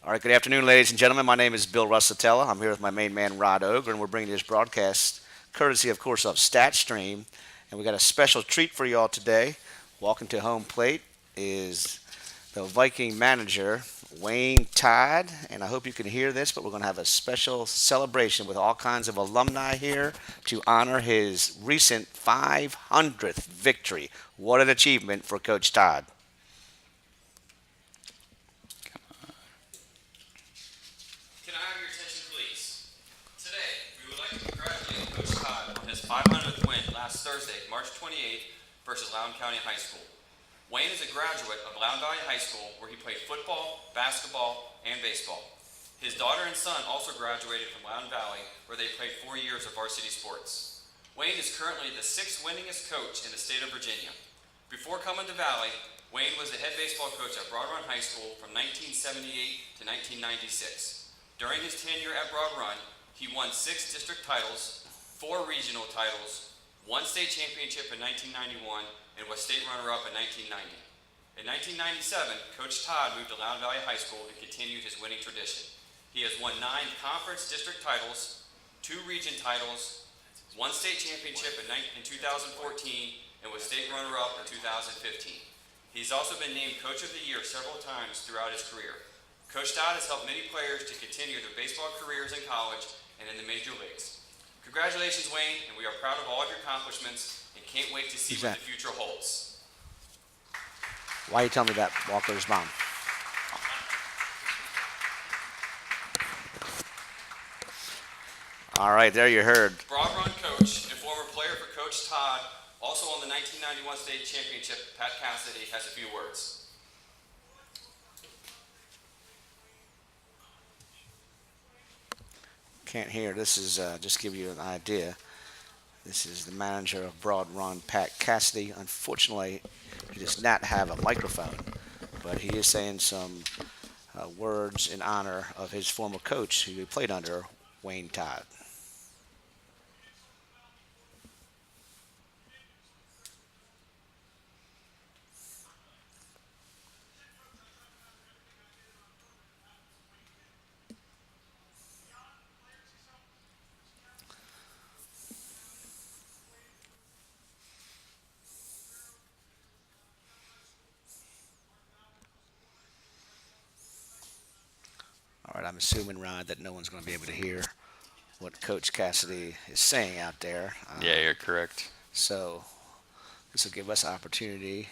All right, good afternoon, ladies and gentlemen. My name is Bill Russatella. I'm here with my main man, Rod Ogre, and we're bringing this broadcast courtesy, of course, of StatStream. And we got a special treat for you all today. Walking to home plate is the Viking manager, Wayne Todd. And I hope you can hear this, but we're going to have a special celebration with all kinds of alumni here to honor his recent 500th victory. What an achievement for Coach Todd. Can I have your attention, please? Today, we would like to congratulate Coach Todd on his 500th win last Thursday, March 28th, versus Loudoun County High School. Wayne is a graduate of Loudoun Valley High School, where he played football, basketball, and baseball. His daughter and son also graduated from Loudoun Valley, where they played 4 years of varsity sports. Wayne is currently the 6th winningest coach in the state of Virginia. Before coming to Valley, Wayne was the head baseball coach at Broad Run High School from 1978 to 1996. During his tenure at Broad Run, he won 6 district titles, 4 regional titles, 1 state championship in 1991, and was state runner-up in 1990. In 1997, Coach Todd moved to Loudoun Valley High School and continued his winning tradition. He has won 9 conference district titles, 2 region titles, 1 state championship in 2014, and was state runner-up in 2015. He's also been named Coach of the Year several times throughout his career. Coach Todd has helped many players to continue their baseball careers in college and in the major leagues. Congratulations, Wayne, and we are proud of all of your accomplishments and can't wait to see Who's what that? the future holds. Why are you telling me that, Walker's mom? All right, there you heard. Broad Run coach and former player for Coach Todd, also on the 1991 state championship, Pat Cassidy, has a few words. Can't hear. This is just give you an idea. This is the manager of Broad Run, Pat Cassidy. Unfortunately, he does not have a microphone, but he is saying some words in honor of his former coach who he played under, Wayne Todd. All right, I'm assuming, Rod, that no one's going to be able to hear what Coach Cassidy is saying out there. Yeah, you're correct. So this will give us opportunity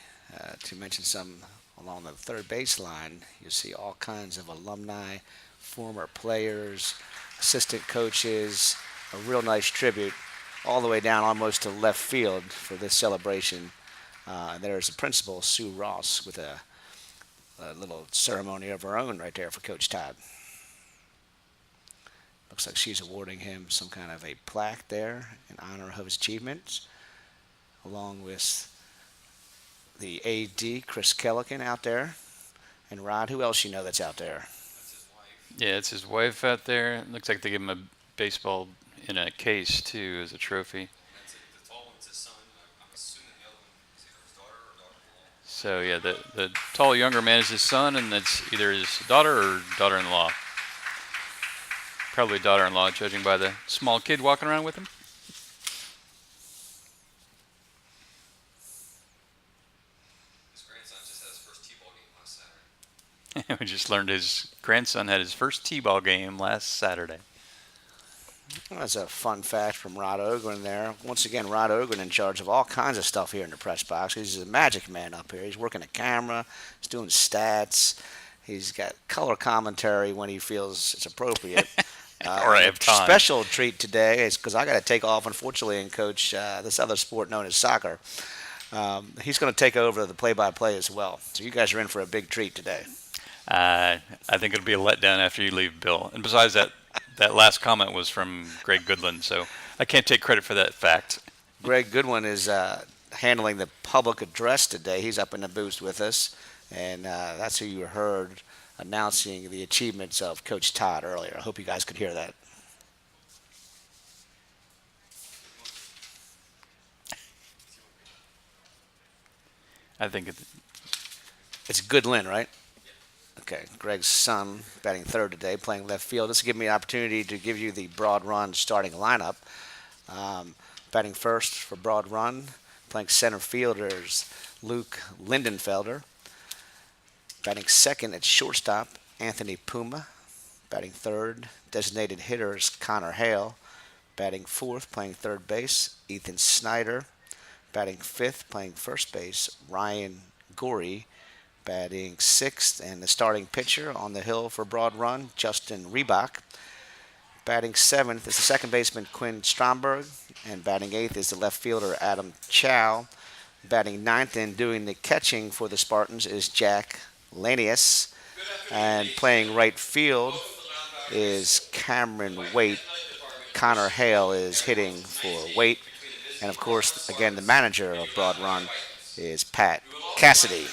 to mention some along the third baseline. You'll see all kinds of alumni, former players, assistant coaches, a real nice tribute all the way down almost to left field for this celebration. There's the principal, Sue Ross, with a little ceremony of her own right there for Coach Todd. Looks like she's awarding him some kind of a plaque there in honor of his achievements, along with the AD, Chris Kellican, out there. And Rod, who else you know that's out there? That's his wife. Yeah, it's his wife out there. It looks like they give him a baseball in a case too as a trophy. The tall one's his son. I'm assuming the other one is either his daughter or daughter-in-law. So yeah, the tall younger man is his son, and that's either his daughter or daughter-in-law. Probably daughter-in-law, judging by the small kid walking around with him. His grandson just had his first T-ball game last Saturday. We just learned his grandson had his first t-ball game last Saturday. Well, that's a fun fact from Rod Ogren there. Once again, Rod Ogren in charge of all kinds of stuff here in the press box. He's a magic man up here. He's working the camera. He's doing stats. He's got color commentary when he feels it's appropriate. Or I have time. Special treat today is because I got to take off, unfortunately, and coach this other sport known as soccer. He's going to take over the play-by-play as well. So you guys are in for a big treat today. I think it'll be a letdown after you leave, Bill. And besides that, that last comment was from Greg Goodland, so I can't take credit for that fact. Greg Goodwin is handling the public address today. He's up in the booth with us, and that's who you heard announcing the achievements of Coach Todd earlier. I hope you guys could hear that. I think It's Goodlin, right? Okay, Greg's son batting third today, playing left field. This will give me an opportunity to give you the Broad Run starting lineup. Um, Batting first for Broad Run, playing center fielders Luke Lindenfelder. Batting second at shortstop, Anthony Puma. Batting third, designated hitters Connor Hale. Batting fourth, playing third base, Ethan Snyder. Batting fifth, playing first base, Ryan Gorey. Batting sixth, and the starting pitcher on the hill for Broad Run, Justin Reebok. Batting seventh is the second baseman, Quinn Stromberg. And batting eighth is the left fielder, Adam Chow. Batting ninth and doing the catching for the Spartans is Jack Lanius. And playing right field is Cameron Waite. Connor Hale is hitting for Waite. And of course, again, the manager of Broad Run is Pat Cassidy.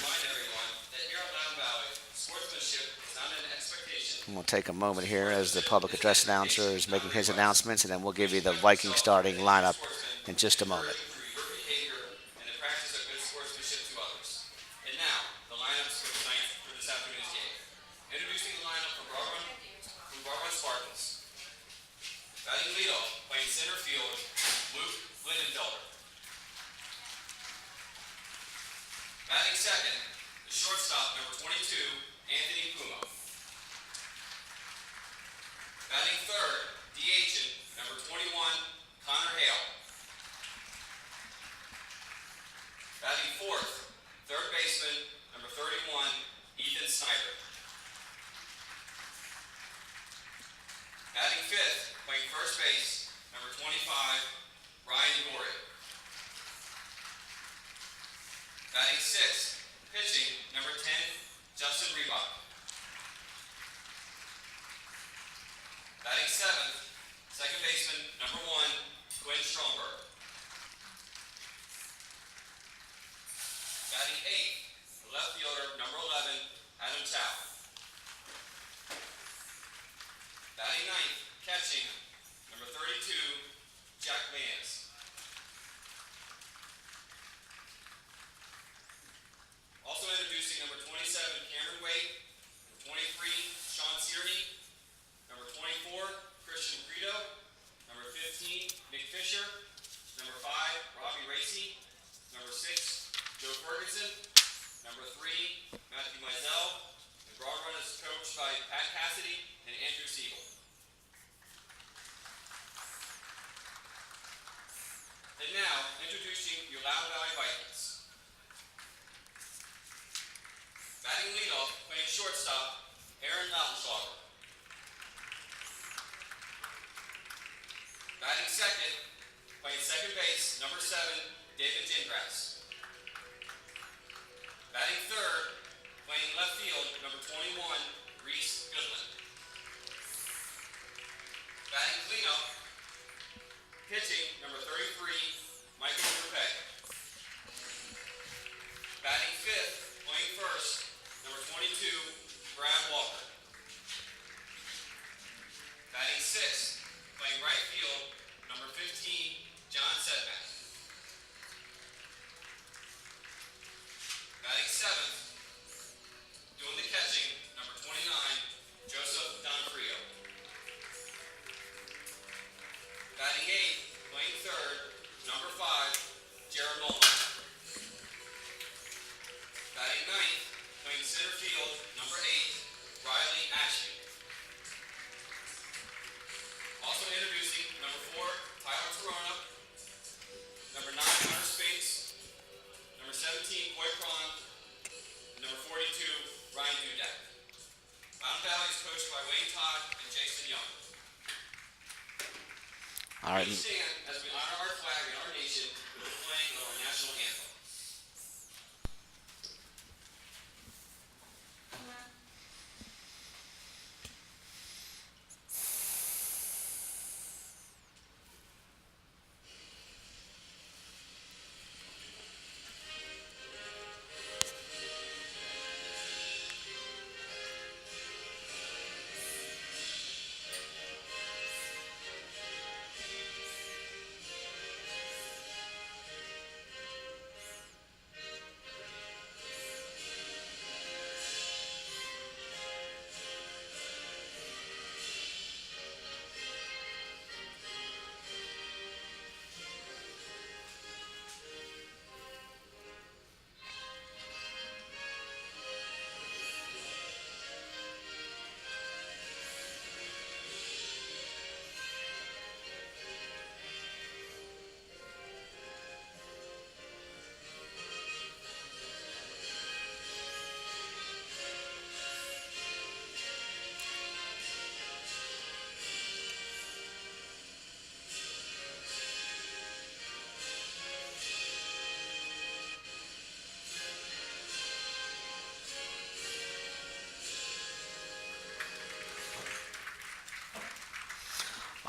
I'm going to take a moment here as the public address announcer is making his announcements, and then we'll give you the Viking starting lineup in just a moment. Introducing the lineup from Broadway Spartans. Batting leadoff, playing center field, Luke Lindenfelder. Batting second, the shortstop, number 22, Anthony Puma. Batting third, DH, number 21, Connor Hale. Batting fourth, third baseman, number 31, Ethan Snyder. Batting fifth, playing first base, number 25, Ryan Gorey. Batting sixth, pitching, number 10, Justin Reebok. Batting seventh, second baseman, number 1, Quinn Stromberg. Batting eighth, the left fielder, number 11, Adam Chow. Batting ninth, catching, number 32, Jack Vance. Also introducing number 27, Cameron Waite, number 23, Sean Searney, number 24, Christian Credo, number 15, Nick Fisher, number 5, Robbie Racy, number 6, Joe Ferguson, number 3, Matthew Mizell. The Broad Run is coached by Pat Cassidy and Andrew Siegel. And now, introducing your Loudoun Valley Vikings. Batting leadoff, playing shortstop, Aaron Lautenschlager. Batting second, playing second base, number 7, David Gingras. Batting third, playing left field, number 21, Reese Goodland. Batting cleanup, pitching, number 33, Michael Rupe. Batting fifth, playing first, number 22, Brad Walker. Batting sixth, playing right field, number 15, John Sedmak. Batting seventh, doing the catching, number 29, Joseph Donfrio. Batting eighth, playing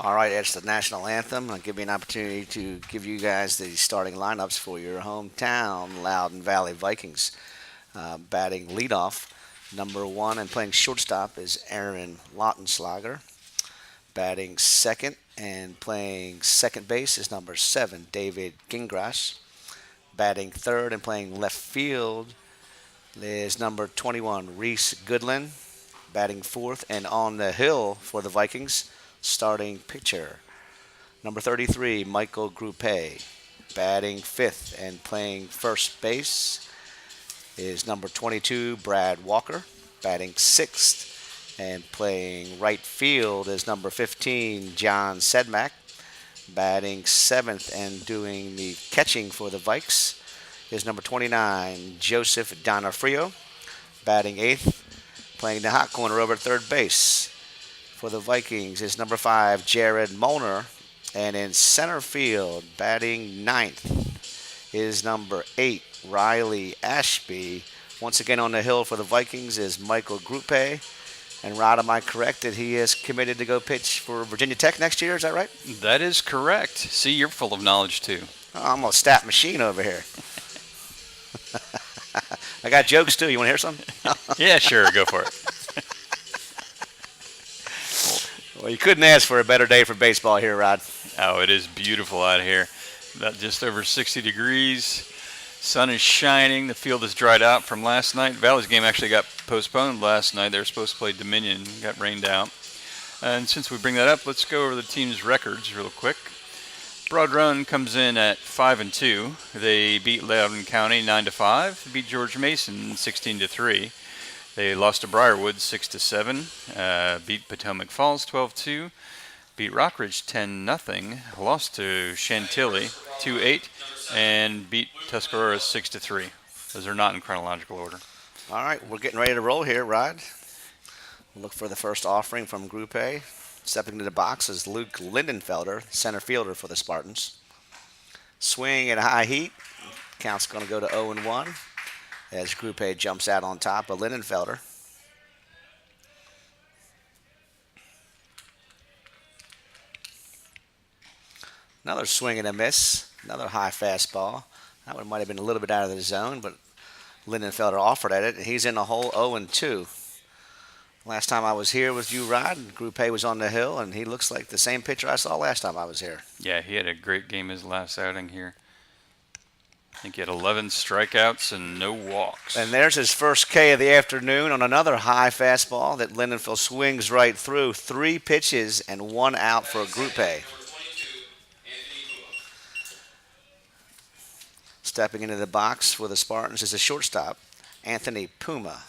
All right, it's the national anthem. I'll give you an opportunity to give you guys the starting lineups for your hometown Loudoun Valley Vikings. Batting leadoff, number one, and playing shortstop is Aaron Lautenschlager. Batting second and playing second base is number seven, David Gingras. Batting third and playing left field is number 21, Reese Goodlin. Batting fourth and on the hill for the Vikings, starting pitcher, number 33, Michael Grupe. Batting fifth and playing first base is number 22, Brad Walker. Batting sixth and playing right field is number 15, John Sedmak. Batting seventh and doing the catching for the Vikes is number 29, Joseph Donofrio. Batting eighth, playing the hot corner over at third base for the Vikings is number 5, Jared Molnar. And in center field, batting ninth, is number 8, Riley Ashby. Once again on the hill for the Vikings is Michael Grupe. And Rod, am I correct that he is committed to go pitch for Virginia Tech next year? Is that right? That is correct. See, you're full of knowledge, too. Oh, I'm a stat machine over here. I got jokes, too. You want to hear some? Yeah, sure. Go for it. Well, you couldn't ask for a better day for baseball here, Rod. Oh, it is beautiful out here. About just over 60 degrees. Sun is shining. The field is dried out from last night. Valley's game actually got postponed last night. They were supposed to play Dominion. Got rained out. And since we bring that up, let's go over the team's records real quick. Broad Run comes in at 5-2. They beat Loudoun County 9-5. Beat George Mason 16-3. They lost to Briarwood 6-7. Beat Potomac Falls 12-2. Beat Rockridge 10-0. Lost to Chantilly 2-8. And beat Tuscarora 6-3. Those are not in chronological order. All right, we're getting ready to roll here, Rod. We'll look for the first offering from Group A. Stepping into the box is Luke Lindenfelder, center fielder for the Spartans. Swing at high heat. Count's going to go to 0-1 as Group A jumps out on top of Lindenfelder. Another swing and a miss. Another high fastball. That one might have been a little bit out of the zone, but Lindenfelder offered at it, and he's in the hole 0-2. Last time I was here with you, Rod, Group A was on the hill, and he looks like the same pitcher I saw last time I was here. Yeah, he had a great game his last outing here. I think he had 11 strikeouts and no walks. And there's his first K of the afternoon on another high fastball that Lindenfelder swings right through. 3 pitches and 1 out for Group A. Stepping into the box for the Spartans is a shortstop, Anthony Puma.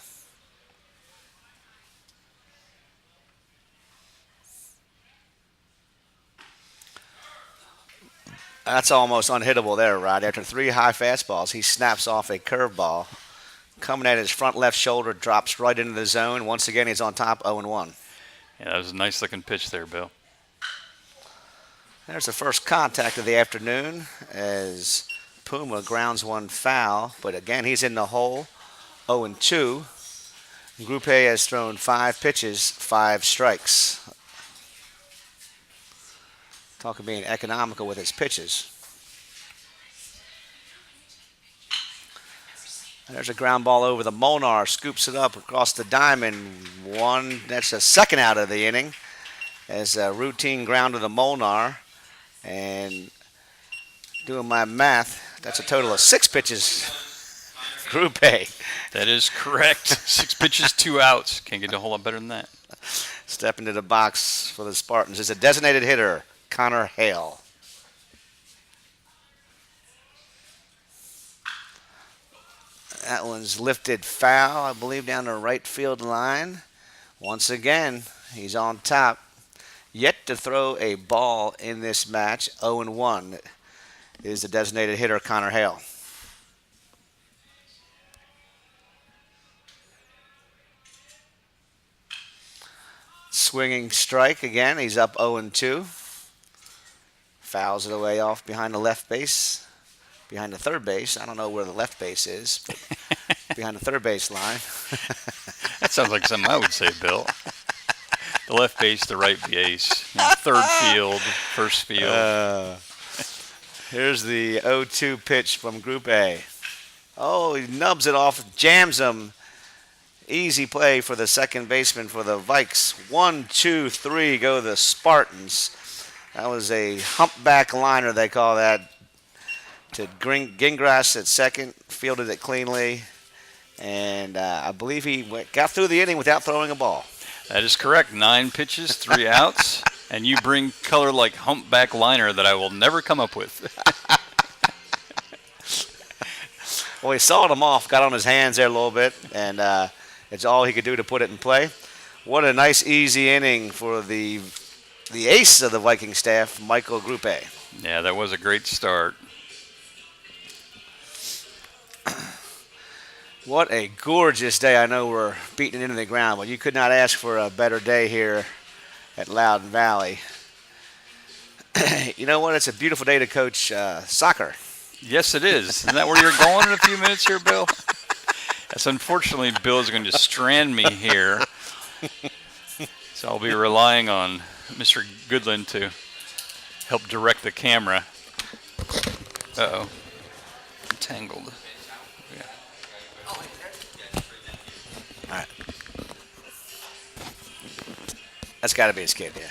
That's almost unhittable there, Rod. After 3 high fastballs, he snaps off a curveball. Coming at his front left shoulder, drops right into the zone. Once again, he's on top 0-1. Yeah, that was a nice looking pitch there, Bill. There's the first contact of the afternoon as Puma grounds one foul. But again, he's in the hole 0-2. Group A has thrown 5 pitches, 5 strikes. Talk of being economical with his pitches. And there's a ground ball over the Molnar. Scoops it up across the diamond. That's the second out of the inning. As a routine ground to the Molnar. And doing my math, that's a total of 6 pitches. Group A. That is correct. 6 pitches, 2 outs. Can't get a whole lot better than that. Step into the box for the Spartans is a designated hitter, Connor Hale. That one's lifted foul, I believe, down the right field line. Once again, he's on top. Yet to throw a ball in this match. 0-1 is the designated hitter, Connor Hale. Swinging strike again. He's up 0-2. Fouls it away off behind the left base, behind the third base. I don't know where the left base is, but behind the third base line. That sounds like something I would say, Bill. The left base, the right base. Third field, first field. Here's the 0-2 pitch from Group A. Oh, he nubs it off, jams him. Easy play for the second baseman for the Vikes. 1, 2, 3 go the Spartans. That was a humpback liner, they call that, to Gingras at second, fielded it cleanly, and I believe he got through the inning without throwing a ball. That is correct. 9 pitches, 3 outs, and you bring color like humpback liner that I will never come up with. Well, he sawed him off, got on his hands there a little bit, and it's all he could do to put it in play. What a nice, easy inning for the ace of the Viking staff, Michael Group A. Yeah, that was a great start. What a gorgeous day. I know we're beating it into the ground, but you could not ask for a better day here at Loudoun Valley. You know what? It's a beautiful day to coach soccer. Yes, it is. Isn't that where you're going in a few minutes here, Bill? Yes, unfortunately, Bill is going to strand me here. So I'll be relying on Mr. Goodland to help direct the camera. Uh-oh. Tangled. Yeah. All right. That's got to be his kid, yeah.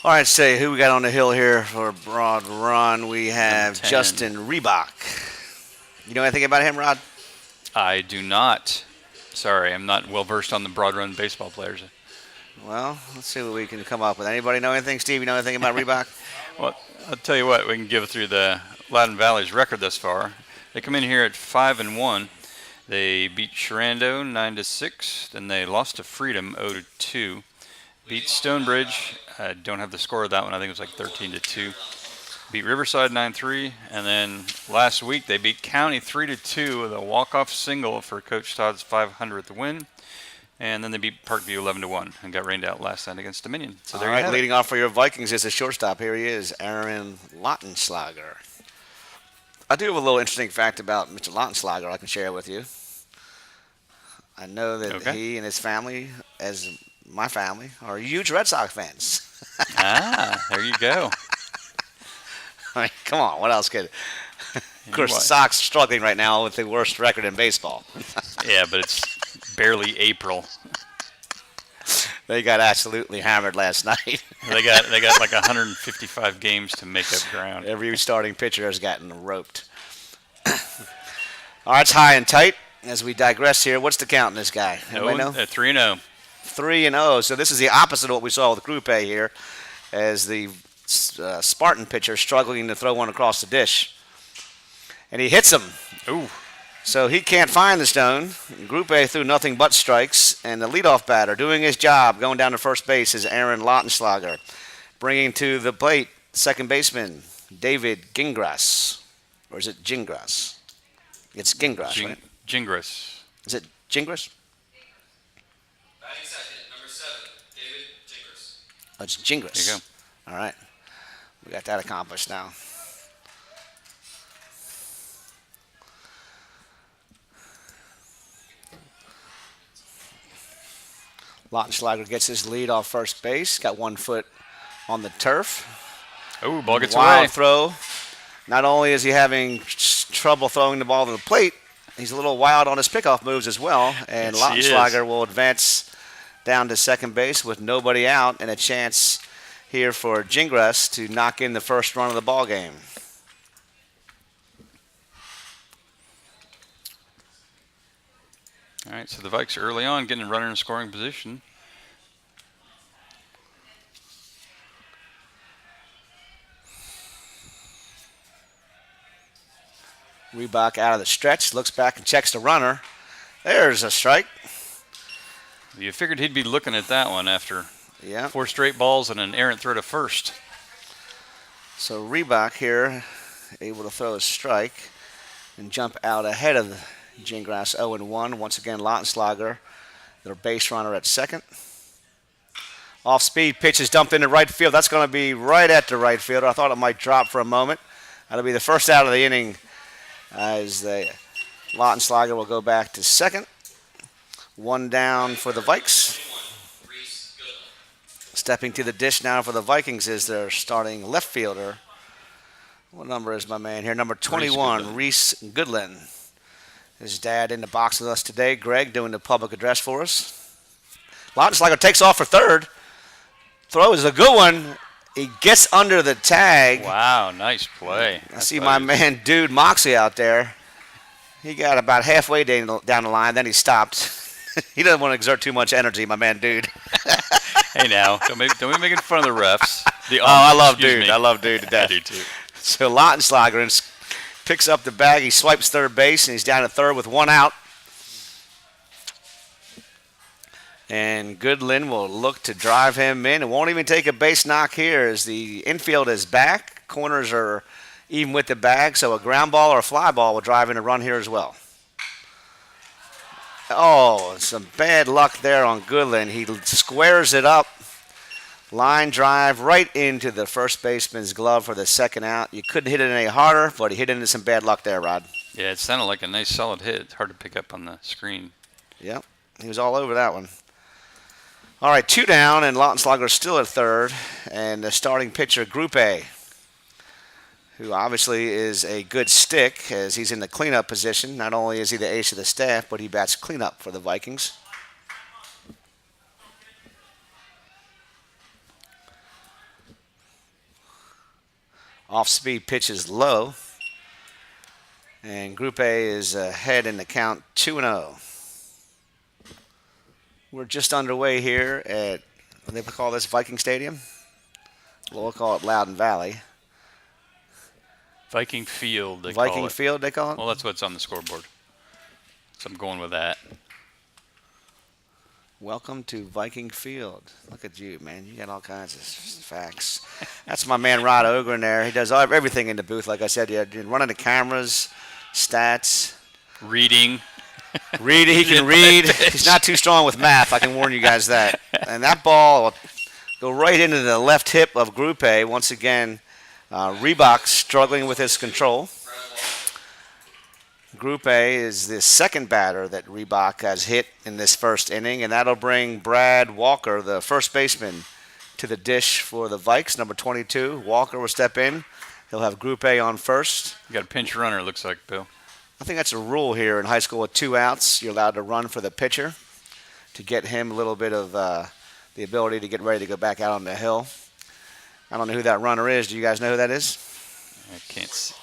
All right, say who we got on the hill here for a broad run. We have 10. Justin Reebok. You know anything about him, Rod? I do not. Sorry, I'm not well versed on the broad run baseball players. Well, let's see what we can come up with. Anybody know anything? Steve, you know anything about Reebok? Well, I'll tell you what, we can give through the Loudoun Valley's record thus far. They come in here at 5-1. They beat Sharando 9-6. Then they lost to Freedom 0-2. Beat Stonebridge. I don't have the score of that one. I think it was like 13-2. Beat Riverside 9-3. And then last week they beat County 3-2 with a walk-off single for Coach Todd's 500th win. And then they beat Parkview 11-1 and got rained out last night against Dominion. So there All you right, have leading it. off for your Vikings is a shortstop. Here he is, Aaron Lautenschlager. I do have a little interesting fact about Mr. Lautenschlager I can share with you. I know that Okay. he and his family, as my family, are huge Red Sox fans. There you go. I mean, come on, what else could? Of course, the What? Sox struggling right now with the worst record in baseball. Yeah, but it's barely April. They got absolutely hammered last night. They got like 155 games to make up ground. Every starting pitcher has gotten roped. All right, it's high and tight. As we digress here, what's the count in this guy? Anybody know? 3-0. 3-0. So this is the opposite of what we saw with Group A here, as the Spartan pitcher struggling to throw one across the dish. And he hits him. Ooh. So he can't find the stone. Group A threw nothing but strikes. And the leadoff batter doing his job, going down to first base, is Aaron Lautenschlager. Bringing to the plate, second baseman, David Gingras. Or is it Gingras? It's Gingras, right? Gingras. Is it Gingras? Batting second, number 7, David Gingras. Oh, it's Gingras. There you go. All right. We got that accomplished now. Lautenschlager gets his lead off first base. Got 1 foot on the turf. Oh, ball gets Wild away. throw. Not only is he having trouble throwing the ball to the plate, he's a little wild on his pickoff moves as well. And Yes, he is. Lautenschlager will advance down to second base with nobody out and a chance here for Gingras to knock in the first run of the ball game. All right, so the Vikes early on getting a runner in scoring position. Reebok out of the stretch, looks back and checks the runner. There's a strike. You figured he'd be looking at that one after Yeah. 4 straight balls and an errant throw to first. So Reebok here able to throw a strike and jump out ahead of Gingras 0-1. Once again, Lautenschlager, their base runner at second. Off speed pitch is dumped into right field. That's going to be right at the right fielder. I thought it might drop for a moment. That'll be the first out of the inning as they Lautenschlager will go back to second. One down for the Vikes. 21, Reese Goodland. Stepping to the dish now for the Vikings is their starting left fielder. What number is my man here? Number 21, Reese Goodland. His dad in the box with us today, Greg, doing the public address for us. Lautenschlager takes off for third. Throw is a good one. He gets under the tag. Wow, nice play. I see my man, Dude Moxley, out there. He got about halfway down the line, then he stopped. He doesn't want to exert too much energy, my man, Dude. Hey, now, don't be making fun of the refs. I love excuse Dude. me. I love Dude to death. I do too. So Lautenschlager picks up the bag. He swipes third base, and he's down to third with one out. And Goodland will look to drive him in. It won't even take a base knock here as the infield is back. Corners are even with the bag, so a ground ball or a fly ball will drive in a run here as well. Oh, some bad luck there on Goodland. He squares it up. Line drive right into the first baseman's glove for the second out. You couldn't hit it any harder, but he hit into some bad luck there, Rod. Yeah, it sounded like a nice solid hit. It's hard to pick up on the screen. Yep, he was all over that one. All right, two down, and Lautenschlager still at third. And the starting pitcher, Group A, who obviously is a good stick as he's in the cleanup position. Not only is he the ace of the staff, but he bats cleanup for the Vikings. Off-speed pitch is low. And Group A is ahead in the count 2-0. We're just underway here at, what do they call this, Viking Stadium? We'll call it Loudoun Valley. Viking Field, Viking Field, they call it? Well, that's what's on the scoreboard. So I'm going with that. Welcome to Viking Field. Look at you, man. You got all kinds of facts. That's my man Rod Ogren there. He does everything in the booth, like I said. You're running the cameras, stats. Reading. He can read. He's not too strong with math, I can warn you guys that. And that ball will go right into the left hip of Group A. Once again, Reebok struggling with his control. Group A is the second batter that Reebok has hit in this first inning, and that'll bring Brad Walker, the first baseman, to the dish for the Vikes. Number 22, Walker will step in. He'll have Group A on first. You got a pinch runner, it looks like, Bill. I think that's a rule here in high school with 2 outs. You're allowed to run for the pitcher to get him a little bit of the ability to get ready to go back out on the hill. I don't know who that runner is. Do you guys know who that is? I can't see.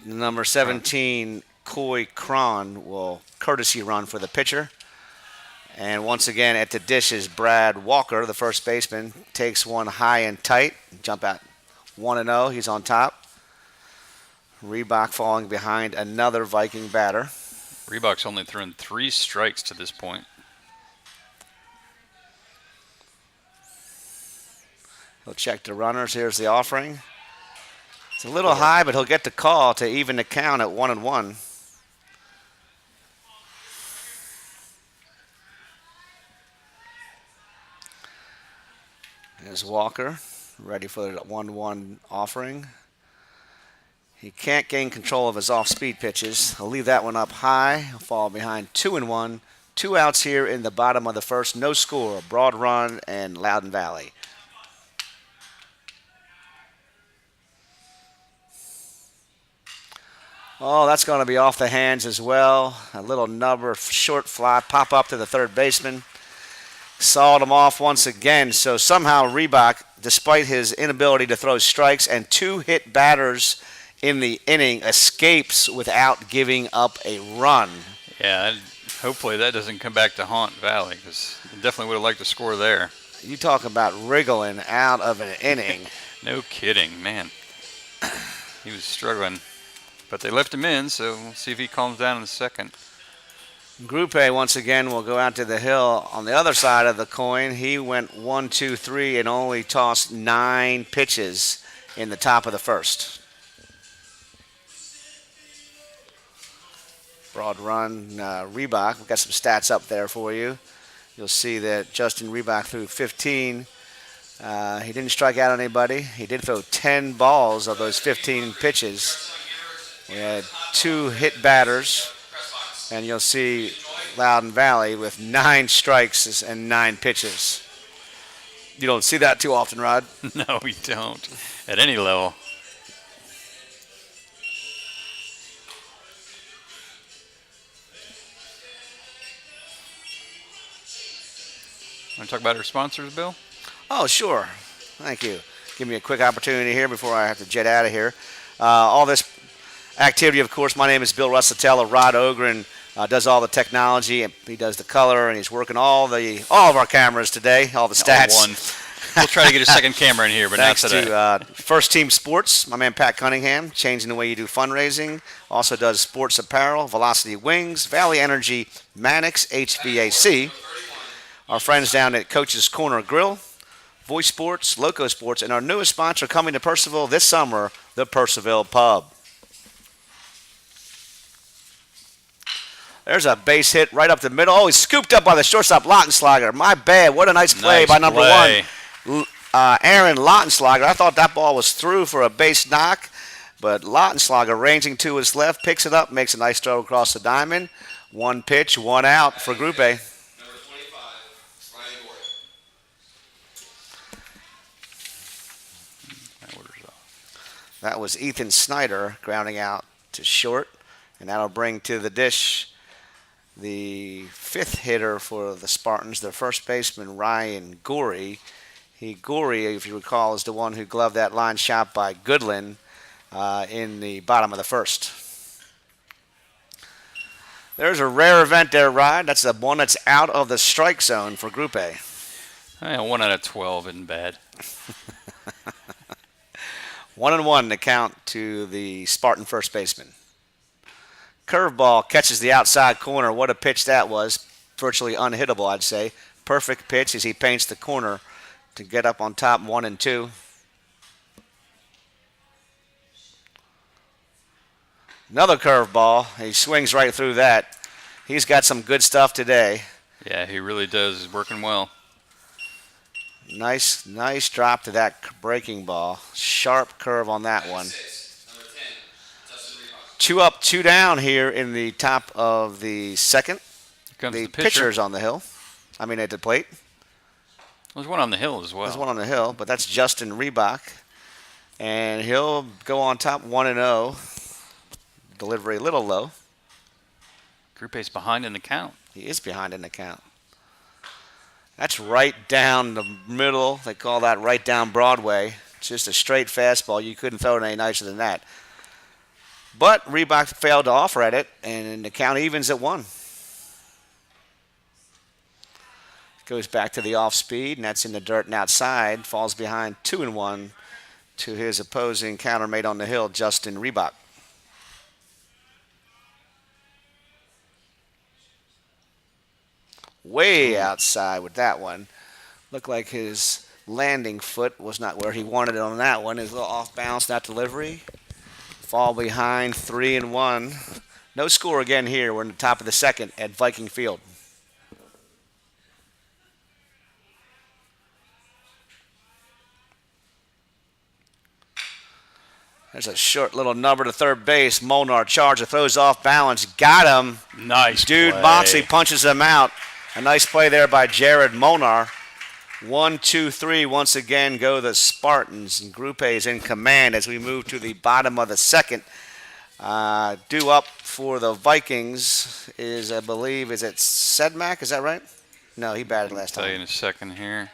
Number 17, Coy Cron, will courtesy run for the pitcher. And once again, at the dish is Brad Walker, the first baseman. Takes one high and tight. Jump out 1-0. He's on top. Reebok falling behind another Viking batter. Reebok's only thrown 3 strikes to this point. He'll check the runners. Here's the offering. It's a little high, but he'll get the call to even the count at 1-1. There's Walker, ready for the 1-1 offering. He can't gain control of his off-speed pitches. He'll leave that one up high. He'll fall behind 2-1. 2 outs here in the bottom of the first. No score. Broad run and Loudoun Valley. Oh, that's going to be off the hands as well. A little number, short fly, pop up to the third baseman. Sawed him off once again. So somehow Reebok, despite his inability to throw strikes and 2 hit batters in the inning, escapes without giving up a run. Yeah, hopefully that doesn't come back to haunt Valley, because definitely would have liked to score there. You talk about wriggling out of an inning. No kidding, man. He was struggling. But they left him in, so we'll see if he calms down in a second. Group A, once again, will go out to the hill. On the other side of the coin, he went 1, 2, 3 and only tossed 9 pitches in the top of the first. Broad run, Reebok. We've got some stats up there for you. You'll see that Justin Reebok threw 15. He didn't strike out anybody. He did throw 10 balls of those 15 pitches. We had 2 hit batters, and you'll see Loudoun Valley with 9 strikes and 9 pitches. You don't see that too often, Rod. No, we don't. At any level. Want to talk about our sponsors, Bill? Oh, sure. Thank you. Give me a quick opportunity here before I have to jet out of here. All this activity, of course, my name is Bill Russatella. Rod Ogren does all the technology, and he does the color, and he's working all of our cameras today, all the stats. All one. We'll try to get a second camera in here, but Thanks not today. to First Team Sports, my man Pat Cunningham, changing the way you do fundraising. Also does sports apparel, Velocity Wings, Valley Energy, Mannix, HVAC. Our friends down at Coach's Corner Grill, Voice Sports, Loco Sports, and our newest sponsor coming to Purcellville this summer, the Purcellville Pub. There's a base hit right up the middle. Oh, he's scooped up by the shortstop, Lautenschlager. My bad. What a nice play by number 1. Aaron Lautenschlager. I thought that ball was through for a base knock, but Lautenschlager ranging to his left, picks it up, makes a nice throw across the diamond. 1 pitch, 1 out for Group A. Number 25, Ryan Gordon. That was Ethan Snyder grounding out to short, and that'll bring to the dish the 5th hitter for the Spartans, their first baseman, Ryan Gorey. Gorey, if you recall, is the one who gloved that line shot by Goodland in the bottom of the 1st. There's a rare event there, Rod. That's the one that's out of the strike zone for Group A. 1 out of 12 isn't bad. 1-1 to count to the Spartan first baseman. Curveball catches the outside corner. What a pitch that was. Virtually unhittable, I'd say. Perfect pitch as he paints the corner to get up on top 1-2. Another curveball. He swings right through that. He's got some good stuff today. Yeah, he really does. He's working well. Nice drop to that breaking ball. Sharp curve on that one. 2 up, 2 down here in the top of the 2nd. Here comes The the pitcher. pitcher's on the hill. I mean, at the plate. There's one on the hill as well. There's one on the hill, but that's Justin Reebok. And he'll go on top 1-0. Delivery a little low. Group A's behind in the count. He is behind in the count. That's right down the middle. They call that right down Broadway. It's just a straight fastball. You couldn't throw it any nicer than that. But Reebok failed to offer at it, and the count evens at 1. Goes back to the off speed, and that's in the dirt and outside. Falls behind 2-1 to his opposing countermate on the hill, Justin Reebok. Way outside with that one. Looked like his landing foot was not where he wanted it on that one. His little off balance, that delivery. Fall behind 3-1. No score again here. We're in the top of the 2nd at Viking Field. There's a short little number to third base. Molnar charger, throws off balance. Got him. Nice Dude play. Moxley punches him out. A nice play there by Jared Molnar. 1, 2, 3. Once again go the Spartans. And Group A is in command as we move to the bottom of the 2nd. Due up for the Vikings is, I believe, is it Sedmak? Is that right? No, he batted last I'll tell you time. in a second here.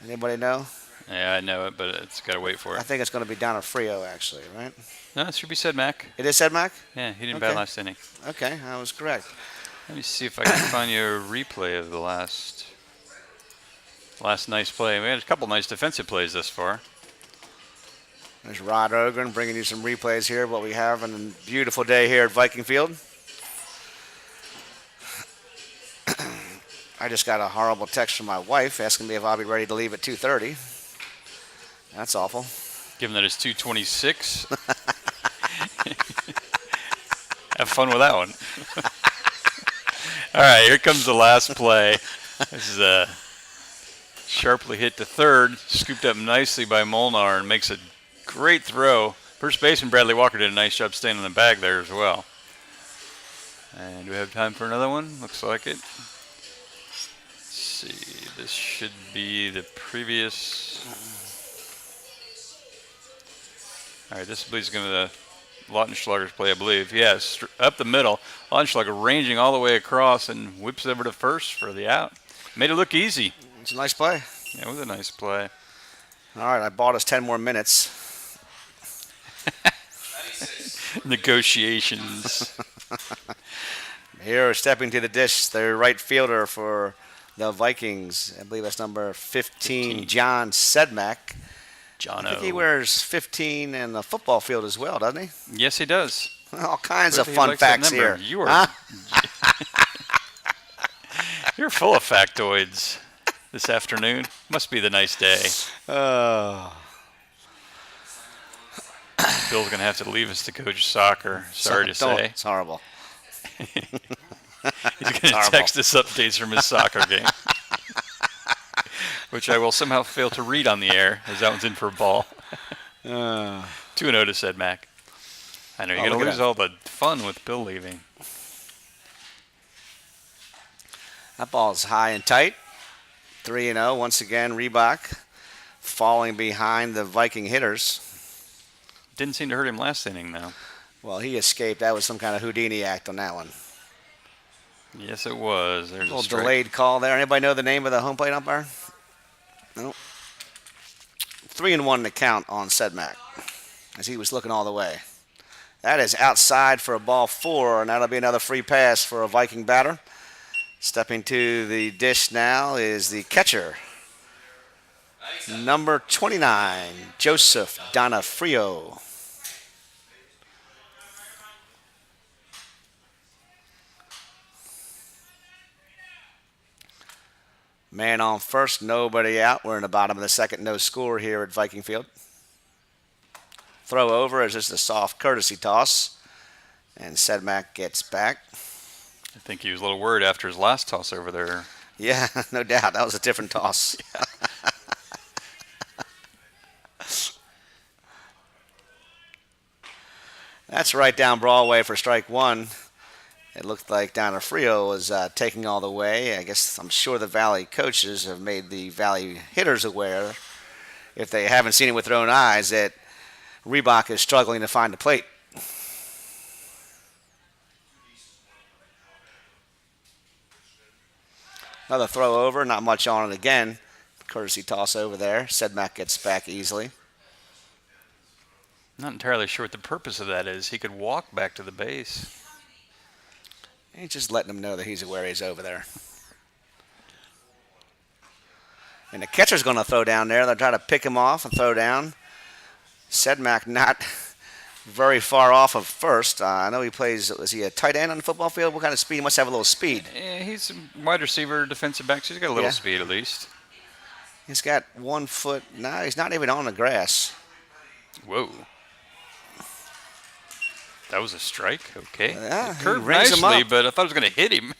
Anybody know? Yeah, I know it, but it's got to wait for I it. think it's going to be down at Frio, actually, right? No, it should be Sedmak. It is Sedmak? Yeah, he didn't Okay. bat last inning. Okay, I was correct. Let me see if I can find you a replay of the last nice play. We had a couple nice defensive plays thus far. There's Rod Ogren bringing you some replays here of what we have on a beautiful day here at Viking Field. I just got a horrible text from my wife asking me if I'll be ready to leave at 2:30. That's awful. Given that it's 2:26. Have fun with that one. All right, here comes the last play. This is a sharply hit to third, scooped up nicely by Molnar, and makes a great throw First baseman Bradley Walker did a nice job staying in the bag there as well. And do we have time for another one? Looks like it. Let's see. This should be the previous. All right, this is going to the Lautenschlager's play, I believe. Yes, up the middle. Lautenschlager ranging all the way across and whips over to first for the out. Made it look easy. It's a nice play. Yeah, it was a nice play. All right, I bought us 10 more minutes. Negotiations. Here, stepping to the dish, their right fielder for the Vikings. I believe that's number 15. John Sedmak. Jono. I think he wears 15 in the football field as well, doesn't he? Yes, he does. All kinds Who of he fun likes that facts number? here. You are. You're full of factoids this afternoon. Must be the nice day. Bill's going to have to leave us to coach soccer. Sorry to say. It's horrible. He's going to text us updates from his soccer game, which I will somehow fail to read on the air as that one's in for a ball. 2-0 to Sedmak. I know you're going to lose all the fun with Bill leaving. That ball's high and tight. 3-0. Once again, Reebok falling behind the Viking hitters. Didn't seem to hurt him last inning, though. Well, he escaped. That was some kind of Houdini act on that one. Yes, it was. There's A little delayed call there. Anybody know the name of the home plate umpire? No. 3-1 to count on Sedmak as he was looking all the way. That is outside for a ball 4, and that'll be another free pass for a Viking batter. Stepping to the dish now is the catcher, number 29, Joseph Donofrio. Man on first, nobody out. We're in the bottom of the second, no score here at Viking Field. Throw over is just a soft courtesy toss, and Sedmak gets back. I think he was a little worried after his last toss over there. Yeah, no doubt. That was a different toss. That's right down Broadway for strike 1. It looked like Donofrio was taking all the way. I guess I'm sure the Valley coaches have made the Valley hitters aware, if they haven't seen it with their own eyes, that Reebok is struggling to find the plate. Another throw over, not much on it again. Courtesy toss over there. Sedmak gets back easily. Not entirely sure what the purpose of that is. He could walk back to the base. He's just letting him know that he's aware he's over there. And the catcher's going to throw down there. They'll try to pick him off and throw down. Sedmak not very far off of first. I know he plays, is he a tight end on the football field? What kind of speed? He must have a little speed. Yeah, he's a wide receiver, defensive back, so he's got a little speed at least. He's got 1 foot. No, he's not even on the grass. Whoa. That was a strike? Okay. Yeah, it curved he rings him nicely, up. but I thought it was going to hit him.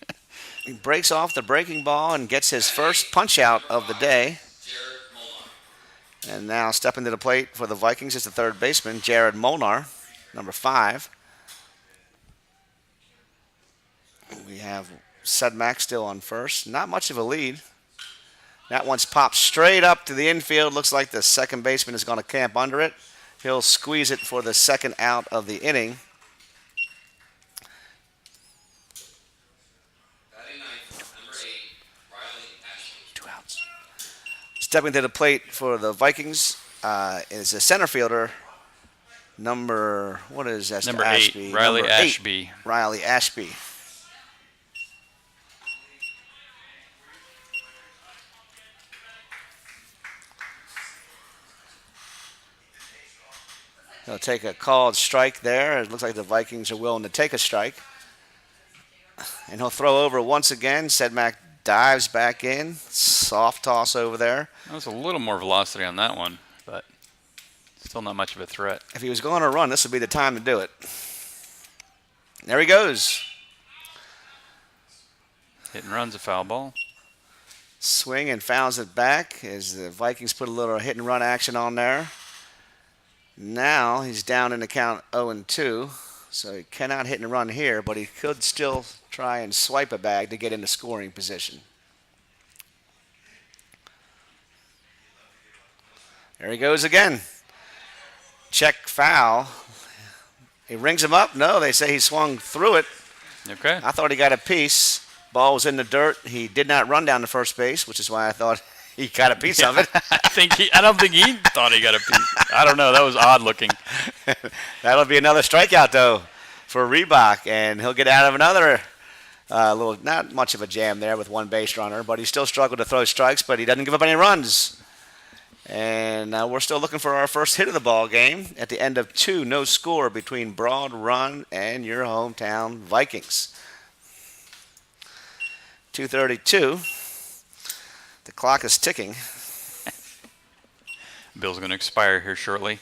He breaks off the breaking ball and gets his first punch out of the day. And now stepping to the plate for the Vikings is the third baseman, Jared Molnar, number 5. We have Sedmak still on first. Not much of a lead. That one's popped straight up to the infield. Looks like the second baseman is going to camp under it. He'll squeeze it for the second out of the inning. Stepping to the plate for the Vikings is a center fielder, number, what is that? Number Ashby. 8, Riley Number 8, Ashby. Riley Ashby. He'll take a called strike there. It looks like the Vikings are willing to take a strike. And he'll throw over once again. Sedmak dives back in. Soft toss over there. That was a little more velocity on that one, but still not much of a threat. If he was going to run, this would be the time to do it. There he goes. Hit and run's a foul ball. Swing and fouls it back as the Vikings put a little hit and run action on there. Now he's down in the count 0-2, so he cannot hit and run here, but he could still try and swipe a bag to get into scoring position. There he goes again. Check foul. He rings him up. No, they say he swung through it. Okay. I thought he got a piece. Ball was in the dirt. He did not run down to first base, which is why I thought he got a piece of it. I don't think he thought he got a piece. I don't know. That was odd looking. That'll be another strikeout, though, for Reebok, and he'll get out of another little, not much of a jam there with one base runner, but he still struggled to throw strikes, but he doesn't give up any runs. And we're still looking for our first hit of the ball game. At the end of 2, no score between Broad Run and your hometown Vikings. 2:32. The clock is ticking. Bill's going to expire here shortly.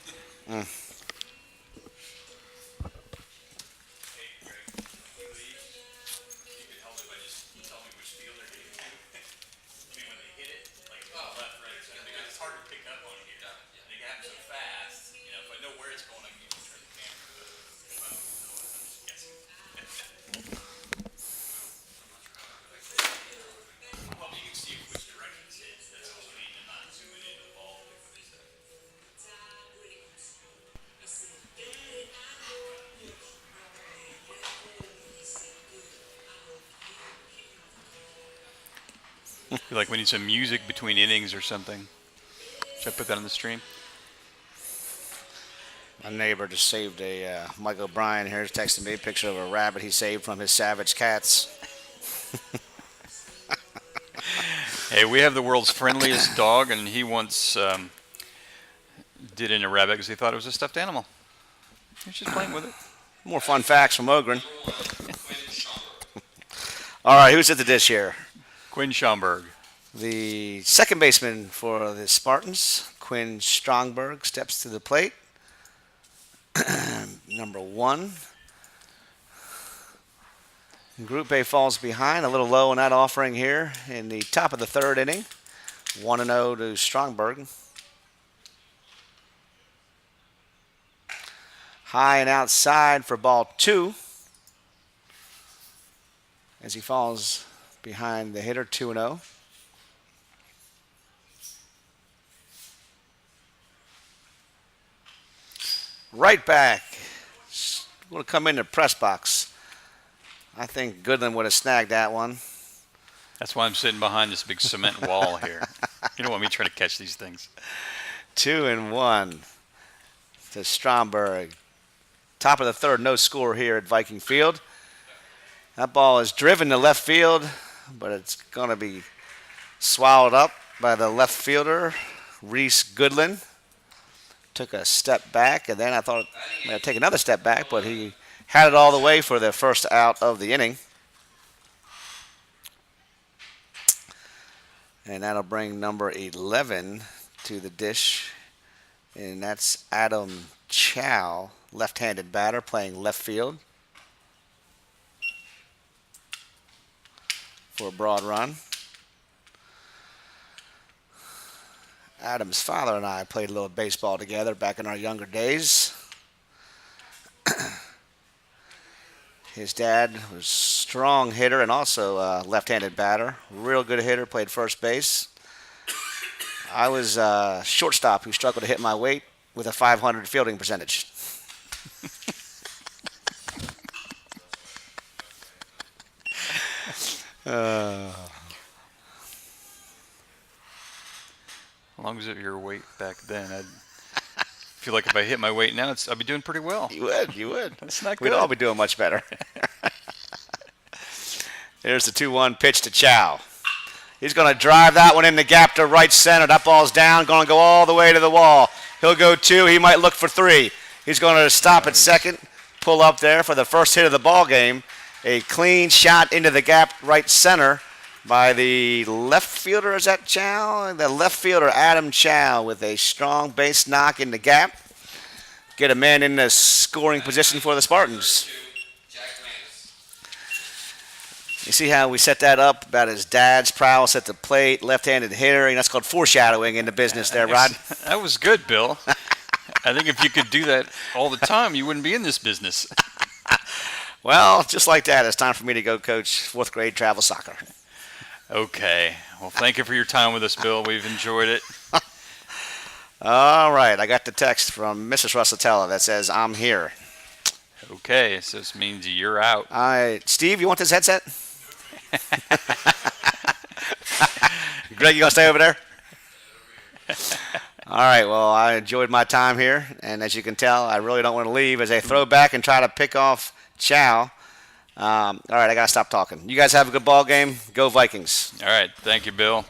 I feel like we need some music between innings or something. Should I put that on the stream? My neighbor just saved a Mike O'Brien here is texting me a picture of a rabbit he saved from his savage cats. Hey, we have the world's friendliest dog, and he once did in a rabbit because he thought it was a stuffed animal. He was just playing with it. More fun facts from Ogren. All right, who's at the dish here? Quinn Schomburg. The second baseman for the Spartans, Quinn Strongberg, steps to the plate. Number 1. Group A falls behind, a little low in that offering here in the top of the 3rd inning. 1-0 to Strongberg. High and outside for ball 2 as he falls behind the hitter, 2-0. Right back. Going to come in the press box. I think Goodland would have snagged that one. That's why I'm sitting behind this big cement wall here. You don't want me trying to catch these things. 2-1 to Stromberg. Top of the 3rd, no score here at Viking Field. That ball is driven to left field, but it's going to be swallowed up by the left fielder, Reese Goodland. Took a step back, and then I thought he might take another step back, but he had it all the way for the first out of the inning. And that'll bring number 11 to the dish, and that's Adam Chow, left-handed batter playing left field for a Broad Run. Adam's father and I played a little baseball together back in our younger days. His dad was a strong hitter and also a left-handed batter. Real good hitter, played first base. I was a shortstop who struggled to hit my weight with a .500 fielding percentage. As long as it your weight back then, I feel like if I hit my weight now, I'd be doing pretty well. You would. That's not We'd good. all be doing much better. There's the 2-1 pitch to Chow. He's going to drive that one in the gap to right center. That ball's down, going to go all the way to the wall. He'll go 2. He might look for 3. He's going to stop at second, pull up there for the first hit of the ball game. A clean shot into the gap right center by the left fielder. Is that Chow? The left fielder, Adam Chow, with a strong base knock in the gap. Get a man in the scoring position for the Spartans. You see how we set that up about his dad's prowess at the plate, left-handed hitter, and that's called foreshadowing in the business there, Rod. That was good, Bill. I think if you could do that all the time, you wouldn't be in this business. Well, just like that, it's time for me to go coach fourth grade travel soccer. Okay. Well, thank you for your time with us, Bill. We've enjoyed it. All right, I got the text from Mrs. Russatella that says, I'm here. Okay, so this means you're out. All right, Steve, you want this headset? Greg, you gonna stay over there? All right, well, I enjoyed my time here, and as you can tell, I really don't want to leave as they throw back and try to pick off Chow. All right, I gotta stop talking. You guys have a good ball game. Go Vikings. All right. Thank you, Bill.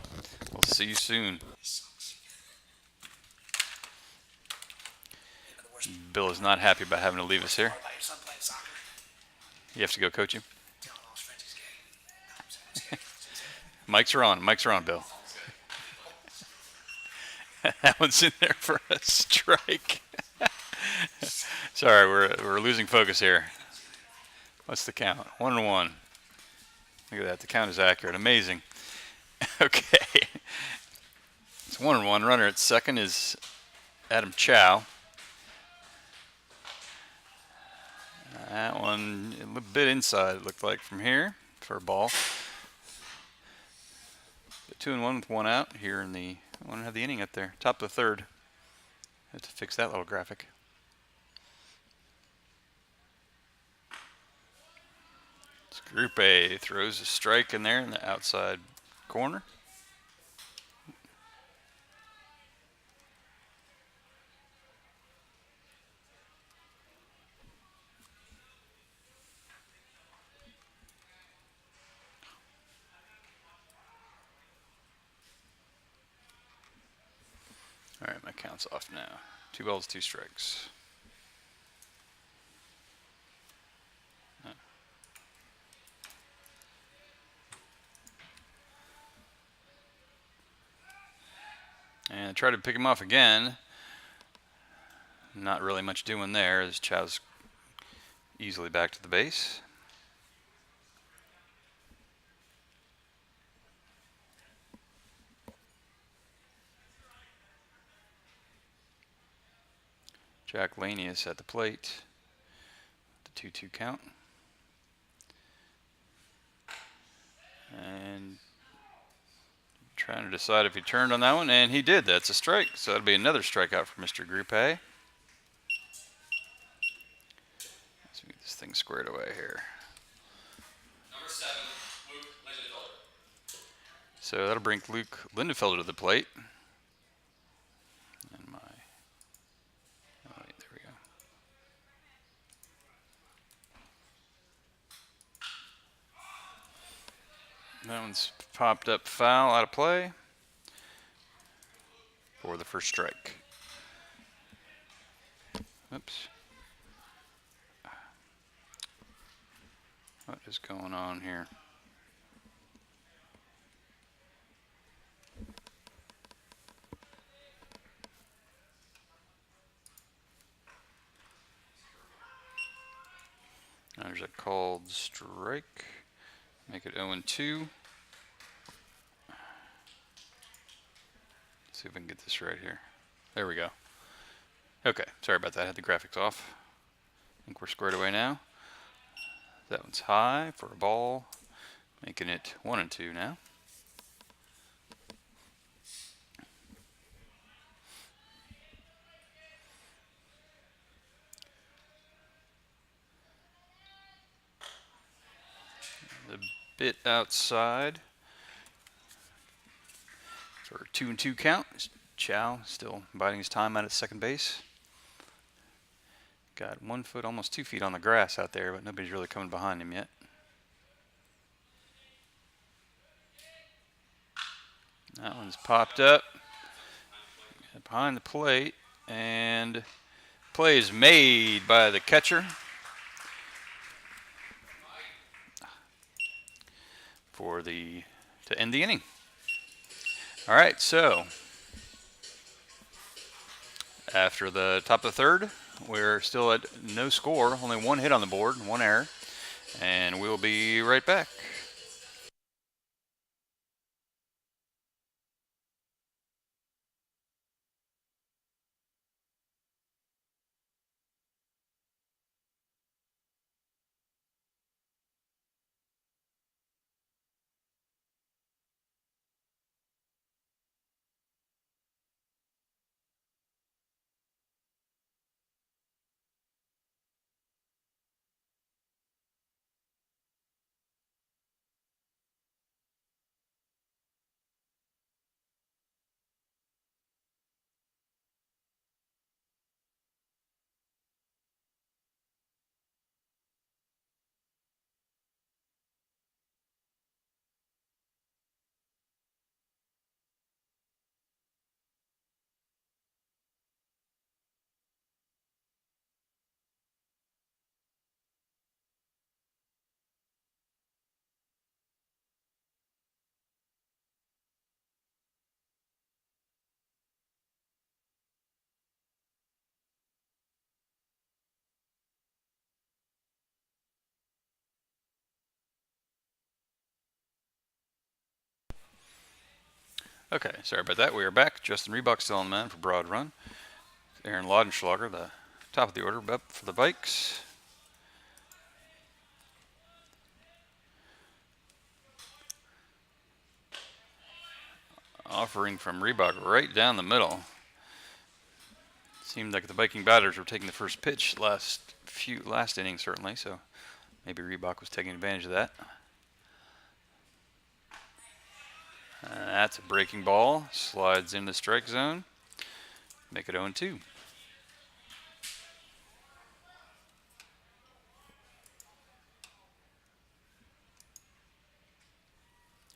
We'll see you soon. Bill is not happy about having to leave us here. You have to go coach him. Mics are on. Mics are on, Bill. That one's in there for a strike. Sorry, we're losing focus here. What's the count? 1-1. Look at that. The count is accurate. Amazing. Okay. It's 1-1. Runner at second is Adam Chow. That one a little bit inside, it looked like, from here for a ball. But 2-1 with one out here in the. I want to have the inning up there. Top of the third. Have to fix that little graphic. It's Group A. Throws a strike in there in the outside corner. All right, my count's off now. 2 balls, 2 strikes. And I tried to pick him off again. Not really much doing there as Chow's easily back to the base. Jack Laney is at the plate. The 2-2 count. And trying to decide if he turned on that one, and he did. That's a strike. So that'll be another strikeout for Mr. Group A. Let's get this thing squared away here. Number 7, Luke Lindenfelder. So that'll bring Luke Lindenfelder to the plate. And my, oh wait, there we go. That one's popped up foul, out of play for the first strike. Oops. What is going on here? There's a called strike. Make it 0-2. See if I can get this right here. There we go. Okay, sorry about that. I had the graphics off. I think we're squared away now. That one's high for a ball, making it 1-2 now. The bit outside for a 2-2 count. Chow still biding his time out at second base. Got 1 foot, almost 2 feet on the grass out there, but nobody's really coming behind him yet. That one's popped up behind the plate, and play is made by the catcher for to end the inning. All right, so after the top of the third, we're still at no score, only 1 hit on the board, 1 error, and we'll be right back. Okay, sorry about that. We are back. Justin Reebok still on the man for Broad Run. Aaron Laudenschlager, the top of the order, up for the Vikes. Offering from Reebok right down the middle. Seemed like the Viking batters were taking the first pitch last inning certainly, so maybe Reebok was taking advantage of that. That's a breaking ball. Slides in the strike zone. Make it 0-2.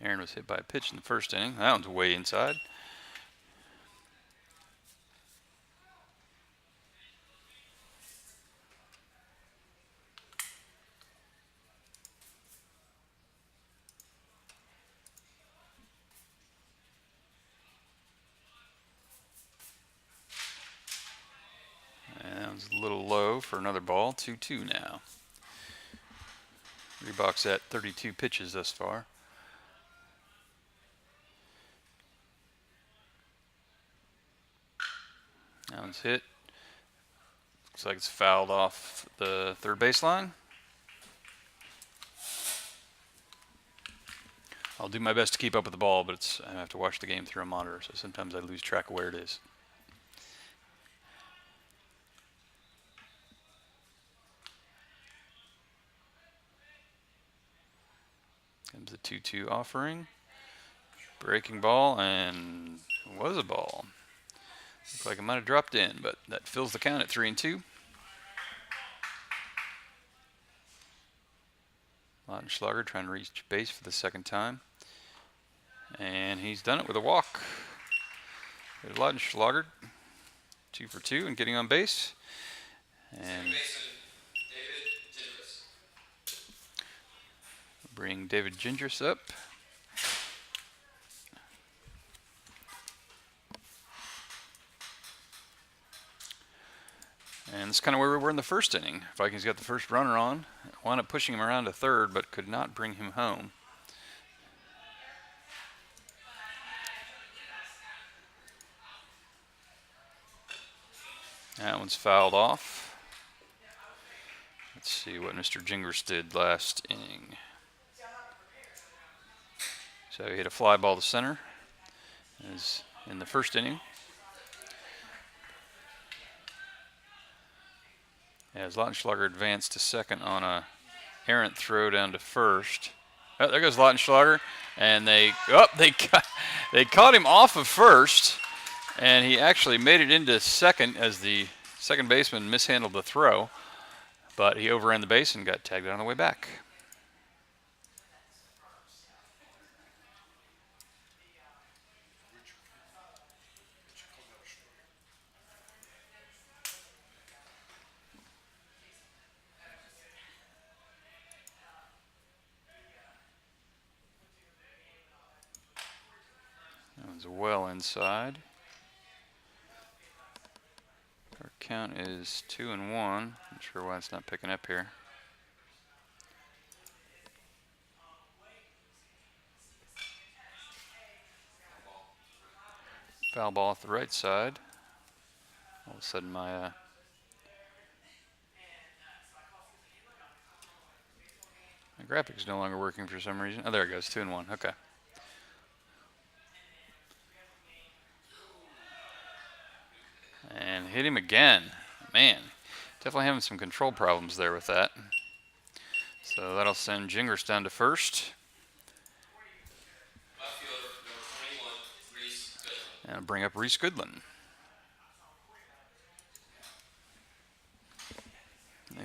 Aaron was hit by a pitch in the first inning. That one's way inside. And that was a little low for another ball. 2-2 now. Reebok's at 32 pitches thus far. That one's hit. Looks like it's fouled off the third baseline. I'll do my best to keep up with the ball, but I have to watch the game through a monitor, so sometimes I lose track of where it is. Comes the 2-2 offering. Breaking ball, and was a ball. Looks like it might have dropped in, but that fills the count at 3-2. Laudenschlager trying to reach base for the second time. And he's done it with a walk. There's Laudenschlager, 2 for 2 and getting on base. And bring David Gingras up. And that's kind of where we were in the first inning. Vikings got the first runner on, wound up pushing him around to third, but could not bring him home. That one's fouled off. Let's see what Mr. Gingras did last inning. So he hit a fly ball to center, as in the first inning. As Laudenschlager advanced to second on a errant throw down to first. Oh, there goes Laudenschlager, and they caught him off of first, and he actually made it into second as the second baseman mishandled the throw, but he overran the base and got tagged on the way back. That was well inside. Our count is 2-1. Not sure why it's not picking up here. Foul ball off the right side. All of a sudden my graphics no longer working for some reason. Oh, there it goes, 2-1. Okay. And hit him again. Man, definitely having some control problems there with that. So that'll send Gingras down to first. And bring up Reese Goodlin. I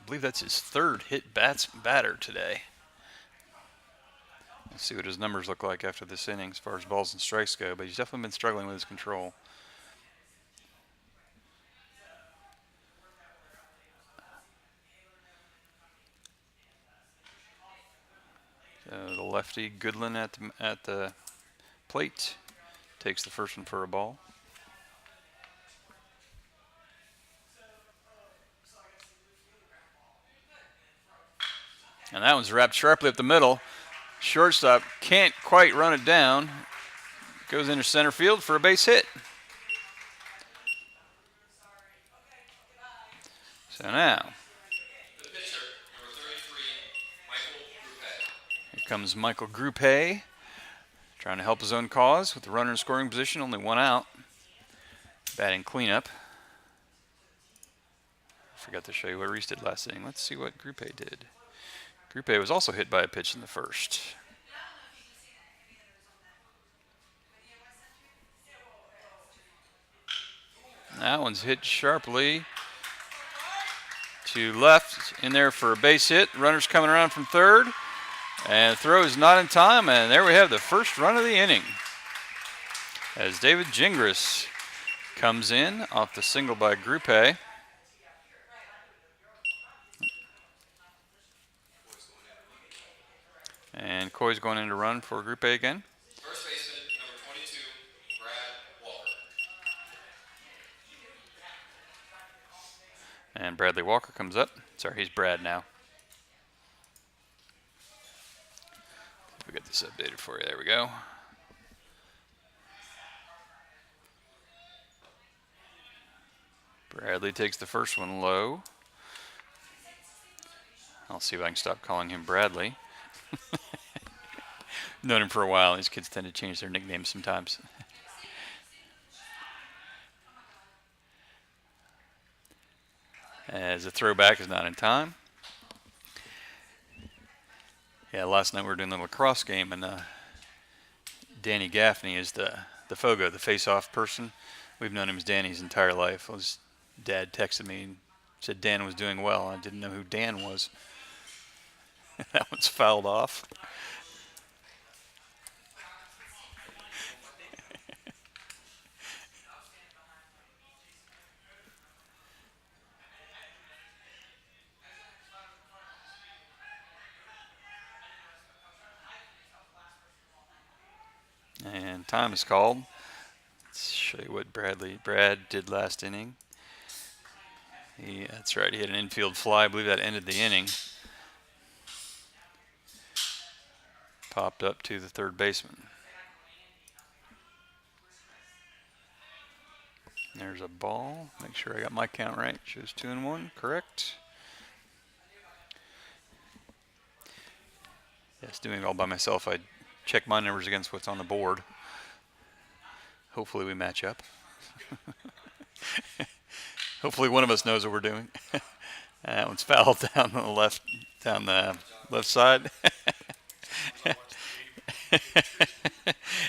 believe that's his third hit batter today. Let's see what his numbers look like after this inning as far as balls and strikes go, but he's definitely been struggling with his control. The lefty Goodlin at the plate takes the first one for a ball. And that one's wrapped sharply up the middle. Shortstop can't quite run it down. Goes into center field for a base hit. So now, The pitcher, number 33, Michael Grupe. here comes Michael Grupe, trying to help his own cause with the runner in scoring position, only one out. Batting cleanup. Forgot to show you what Reese did last inning. Let's see what Grupe did. Grupe was also hit by a pitch in the first. That one's hit sharply to left, in there for a base hit. Runner's coming around from third, and the throw is not in time, and there we have the first run of the inning. As David Gingras comes in off the single by Grupe. And Coy's going in to run for Grupe again. First baseman, number 22, Brad Walker. And Bradley Walker comes up. Sorry, he's Brad now. We got this updated for you. There we go. Bradley takes the first one low. I'll see if I can stop calling him Bradley. Known him for a while. These kids tend to change their nicknames sometimes. As the throwback is not in time. Yeah, last night we were doing a lacrosse game, and Danny Gaffney is the Fogo, the face-off person. We've known him as Danny his entire life. His dad texted me and said Dan was doing well. I didn't know who Dan was. That one's fouled off. And time is called. Let's show you what Brad did last inning. That's right, he had an infield fly. I believe that ended the inning. Popped up to the third baseman. There's a ball. Make sure I got my count right. Shows 2-1, correct. Yes, doing it all by myself. I check my numbers against what's on the board. Hopefully we match up. Hopefully one of us knows what we're doing. That one's fouled down the left side.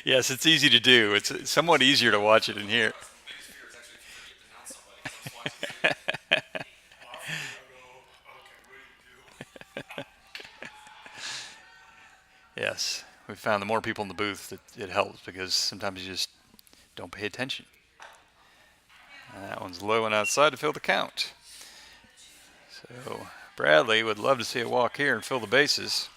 Yes, it's easy to do. It's somewhat easier to watch it in here. Yes, we found the more people in the booth that it helps, because sometimes you just don't pay attention. That one's low and outside to fill the count. So Bradley would love to see a walk here and fill the bases.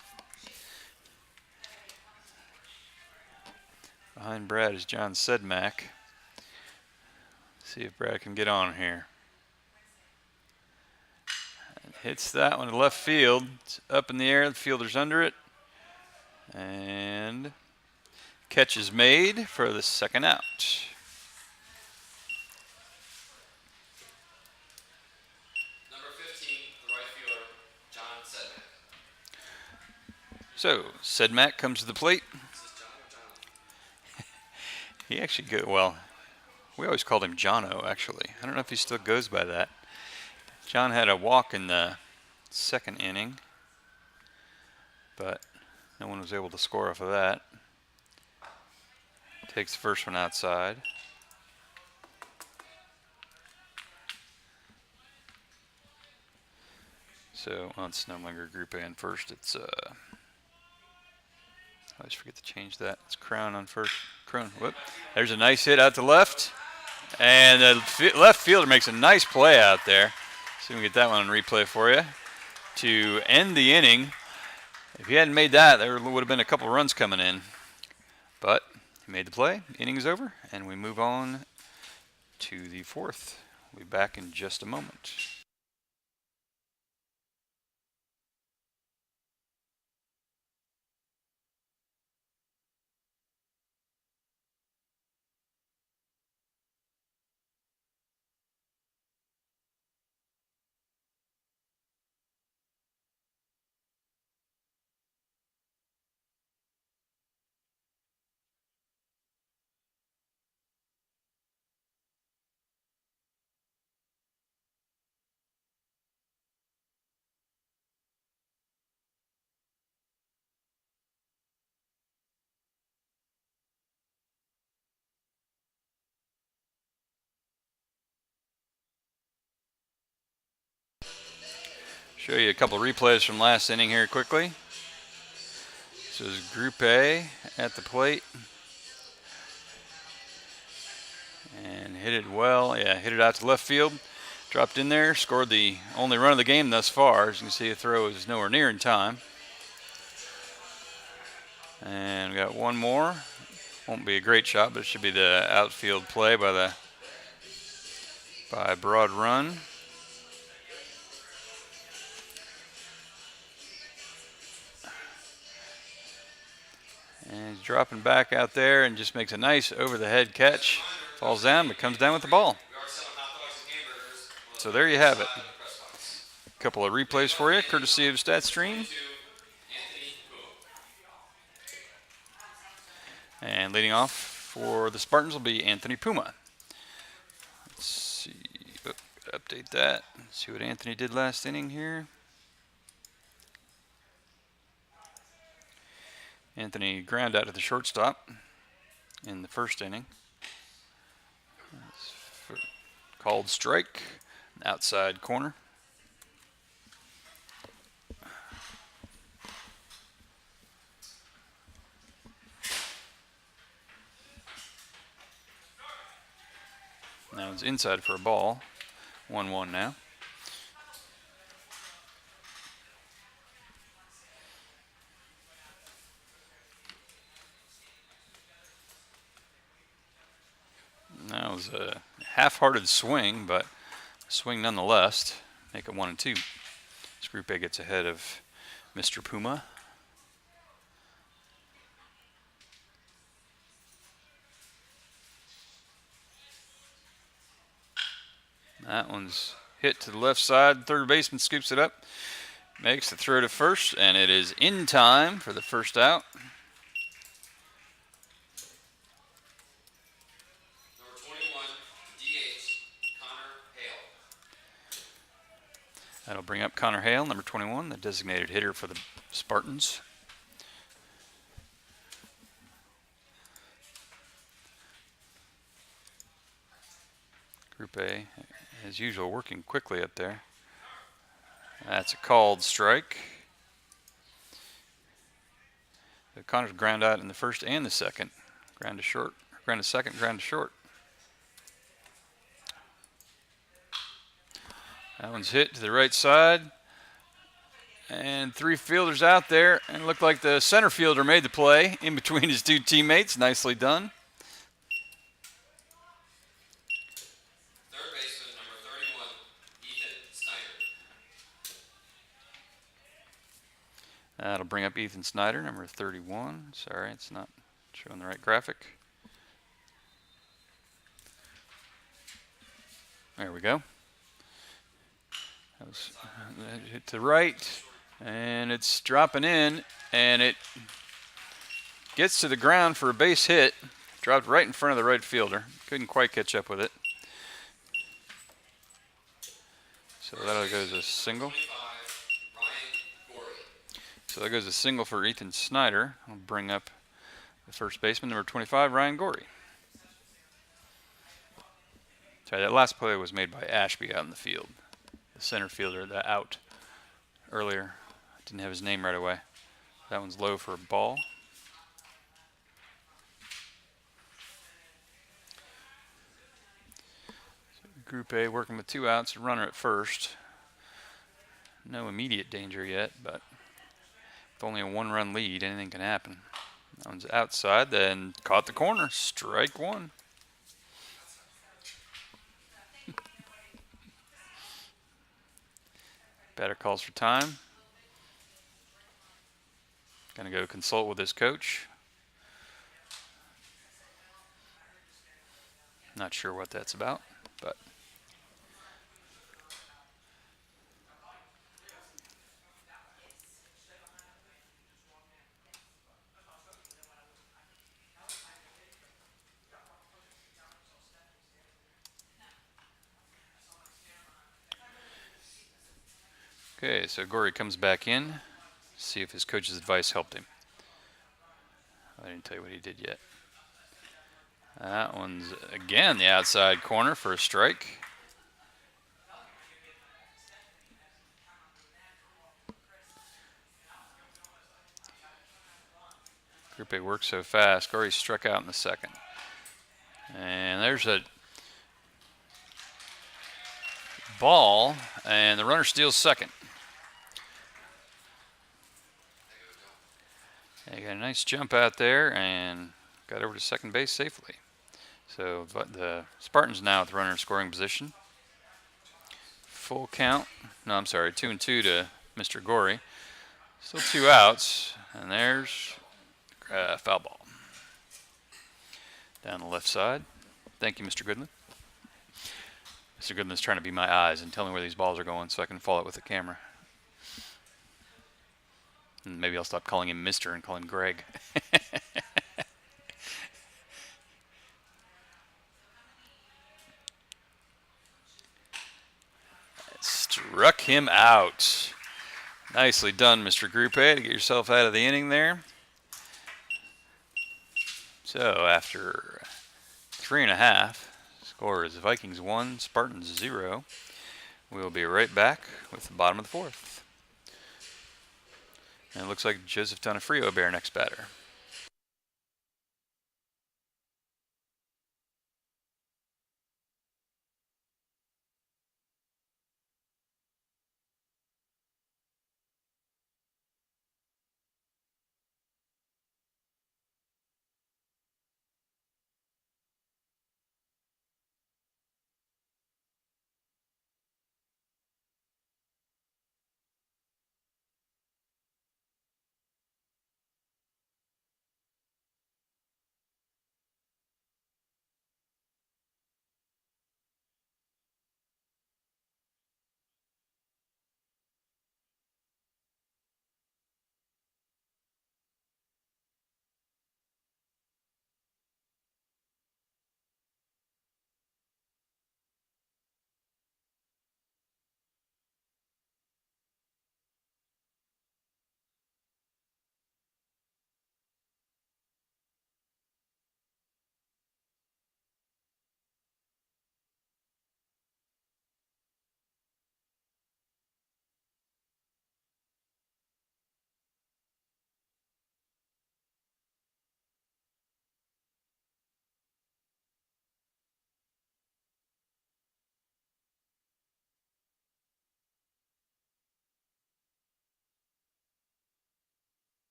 Behind Brad is John Sedmack. See if Brad can get on here. And hits that one to left field. It's up in the air. The fielder's under it. And catch is made for the second out. Number 15, the right fielder, John Sedmack. So Sedmack comes to the plate. Is this John or John? He actually we always called him Jono, actually. I don't know if he still goes by that. John had a walk in the second inning, but no one was able to score off of that. Takes the first one outside. So, well, it's no longer Group A in first. It's, I always forget to change that. It's Crown on first. Crown, whoop. There's a nice hit out to left. And the left fielder makes a nice play out there. See if we can get that one on replay for you. To end the inning. If he hadn't made that, there would have been a couple runs coming in. But he made the play. Inning is over, and we move on to the fourth. We'll be back in just a moment. Show you a couple replays from last inning here quickly. This is Group A at the plate. And hit it well. Yeah, hit it out to left field. Dropped in there, scored the only run of the game thus far. As you can see, the throw is nowhere near in time. And we got one more. Won't be a great shot, but it should be the outfield play by Broad Run. And he's dropping back out there and just makes a nice over-the-head catch. Falls down, but comes down with the ball. So there you have it. A couple of replays for you, courtesy of StatStream. And leading off for the Spartans will be Anthony Puma. Let's see, update that. See what Anthony did last inning here. Anthony ground out to the shortstop in the first inning. Called strike, outside corner. Now it's inside for a ball. 1-1 now. That was a half-hearted swing, but a swing nonetheless. Make it 1-2. This Group A gets ahead of Mr. Puma. That one's hit to the left side. Third baseman scoops it up, makes the throw to first, and it is in time for the first out. Number 21, DH, Connor Hale. That'll bring up Connor Hale, number 21, the designated hitter for the Spartans. Group A, as usual, working quickly up there. That's a called strike. So Connor's ground out in the first and the second. Ground to short, ground to second, ground to short. That one's hit to the right side. And three fielders out there, and it looked like the center fielder made the play in between his two teammates. Nicely done. Third baseman, number 31, Ethan Snyder. That'll bring up Ethan Snyder, number 31. Sorry, it's not showing the right graphic. There we go. That was hit to the right, and it's dropping in, and it gets to the ground for a base hit. Dropped right in front of the right fielder. Couldn't quite catch up with it. So that goes a single. 25, Ryan Gorey. So that goes a single for Ethan Snyder. I'll bring up the first baseman, number 25, Ryan Gorey. Sorry, that last play was made by Ashby out in the field. The center fielder, the out earlier. Didn't have his name right away. That one's low for a ball. So Group A working with two outs, a runner at first. No immediate danger yet, but with only a one-run lead, anything can happen. That one's outside, then caught the corner. Strike one. Batter calls for time. Gonna go consult with his coach. Not sure what that's about, but okay, so Gorey comes back in. See if his coach's advice helped him. I didn't tell you what he did yet. That one's, again, the outside corner for a strike. Group A works so fast. Corey struck out in the second. And there's a ball, and the runner steals second. They got a nice jump out there and got over to second base safely. So the Spartans now with the runner in scoring position. Full count. No, I'm sorry, 2-2 to Mr. Gorey. Still 2 outs, and there's a foul ball. Down the left side. Thank you, Mr. Goodland. Mr. Goodland's trying to be my eyes and tell me where these balls are going so I can follow it with the camera. And maybe I'll stop calling him Mr. and call him Greg. Struck him out. Nicely done, Mr. Group A, to get yourself out of the inning there. So after 3.5, score is Vikings 1, Spartans 0. We'll be right back with the bottom of the fourth. And it looks like Joseph Donofrio will be our next batter.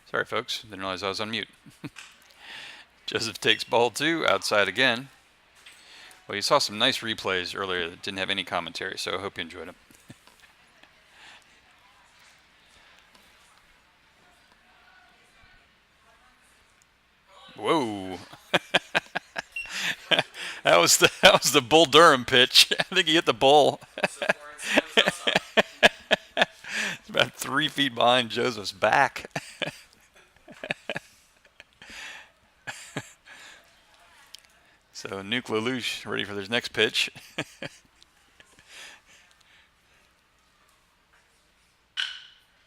Sorry, folks. Didn't realize I was on mute. Joseph takes ball 2, outside again. Well, you saw some nice replays earlier that didn't have any commentary, so I hope you enjoyed them. Whoa. that was the Bull Durham pitch. I think he hit the bull. It's about 3 feet behind Joseph's back. So Nuke Lelouch ready for his next pitch.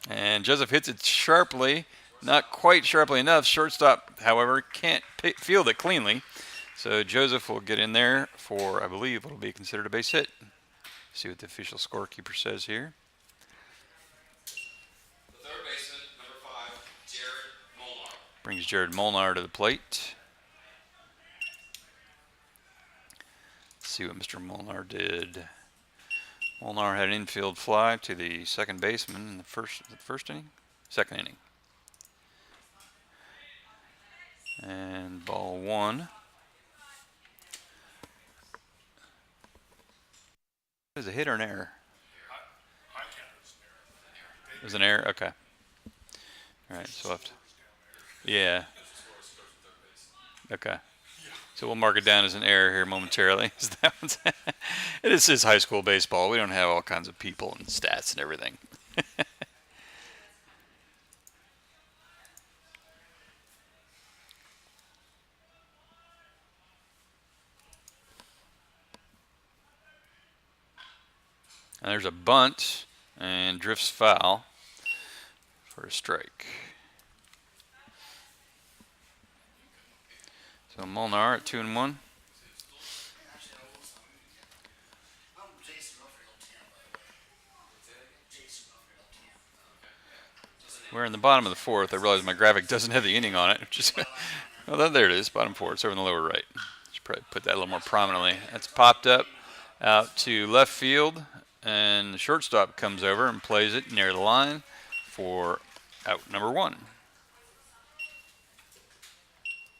And Joseph hits it sharply, not quite sharply enough. Shortstop, however, can't field it cleanly. So Joseph will get in there for, I believe, what will be considered a base hit. See what the official scorekeeper says here. The third baseman, number 5, Jared Molnar. Brings Jared Molnar to the plate. Let's see what Mr. Molnar did. Molnar had an infield fly to the second baseman in the first inning? Second inning. And ball 1. Is it a hit or an error? I counted as an error. It was an error? Okay. All right, so left. Yeah. Okay. So we'll mark it down as an error here momentarily. It is high school baseball. We don't have all kinds of people and stats and everything. And there's a bunt and drifts foul for a strike. So Molnar at 2-1. We're in the bottom of the fourth. I realize my graphic doesn't have the inning on it. Which is, well, there it is, bottom four. It's over in the lower right. Should probably put that a little more prominently. That's popped up out to left field, and the shortstop comes over and plays it near the line for out number 1. The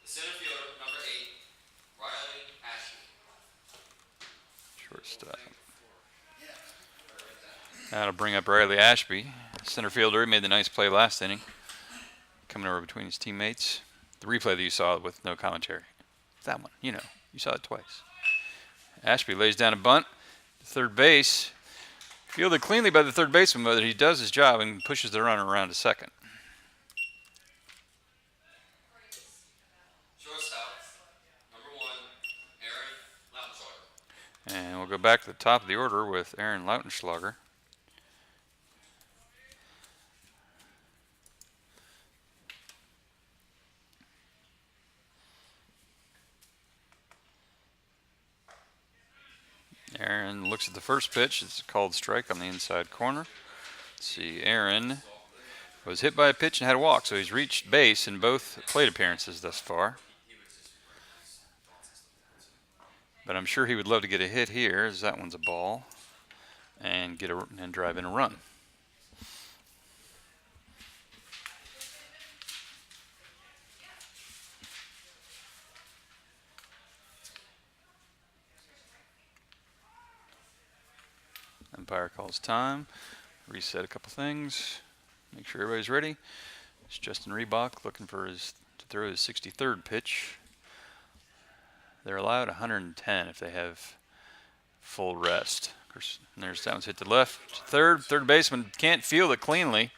center fielder, number 8, Riley Ashby. Shortstop. That'll bring up Riley Ashby, center fielder. He made the nice play last inning, coming over between his teammates. The replay that you saw with no commentary. That one, you saw it twice. Ashby lays down a bunt to third base. Fielded cleanly by the third baseman, but he does his job and pushes the runner around to second. Shortstop, number 1, Aaron Lautenschlager. And we'll go back to the top of the order with Aaron Lautenschlager. Aaron looks at the first pitch. It's a called strike on the inside corner. Let's see, Aaron was hit by a pitch and had a walk, so he's reached base in both plate appearances thus far. But I'm sure he would love to get a hit here, as that one's a ball, and drive in a run. Umpire calls time. Reset a couple things. Make sure everybody's ready. It's Justin Reebok looking to throw his 63rd pitch. They're allowed 110 if they have full rest. Of course, there's that one's hit to left. Third baseman can't field it cleanly.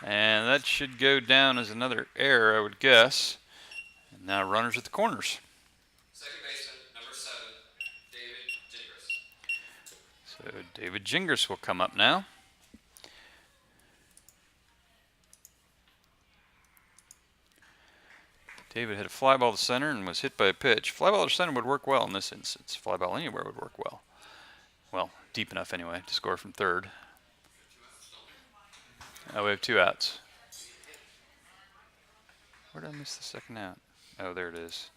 And that should go down as another error, I would guess. And now runners at the corners. Second baseman, number 7, David Gingras. So David Gingras will come up now. David hit a fly ball to center and was hit by a pitch. Fly ball to center would work well in this instance. Fly ball anywhere would work well. Well, deep enough anyway to score from third. Oh, we have 2 outs. Where did I miss the second out? Oh, there it is.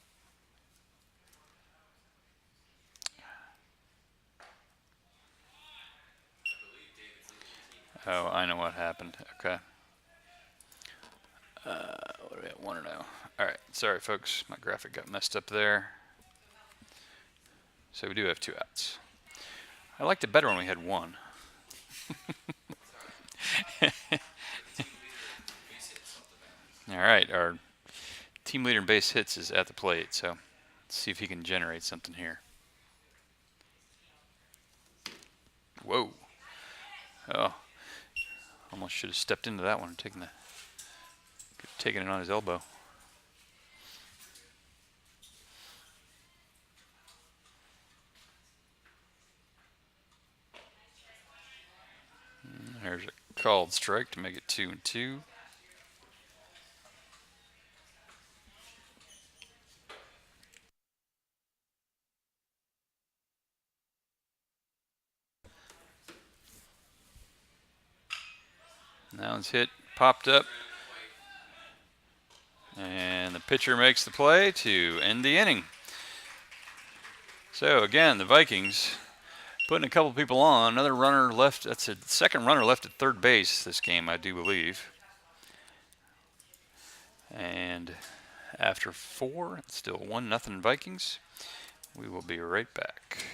Oh, I know what happened. Okay. What are we at? 1-0. All right. Sorry, folks. My graphic got messed up there. So we do have 2 outs. I liked it better when we had 1. All right. Our team leader in base hits is at the plate, so let's see if he can generate something here. Whoa. Oh. Almost should have stepped into that one, taking it on his elbow. And there's a called strike to make it 2-2. That one's hit, popped up, and the pitcher makes the play to end the inning. So again, the Vikings putting a couple people on. Another runner left. That's a second runner left at third base this game, I do believe. And after 4, it's still 1-0 Vikings. We will be right back.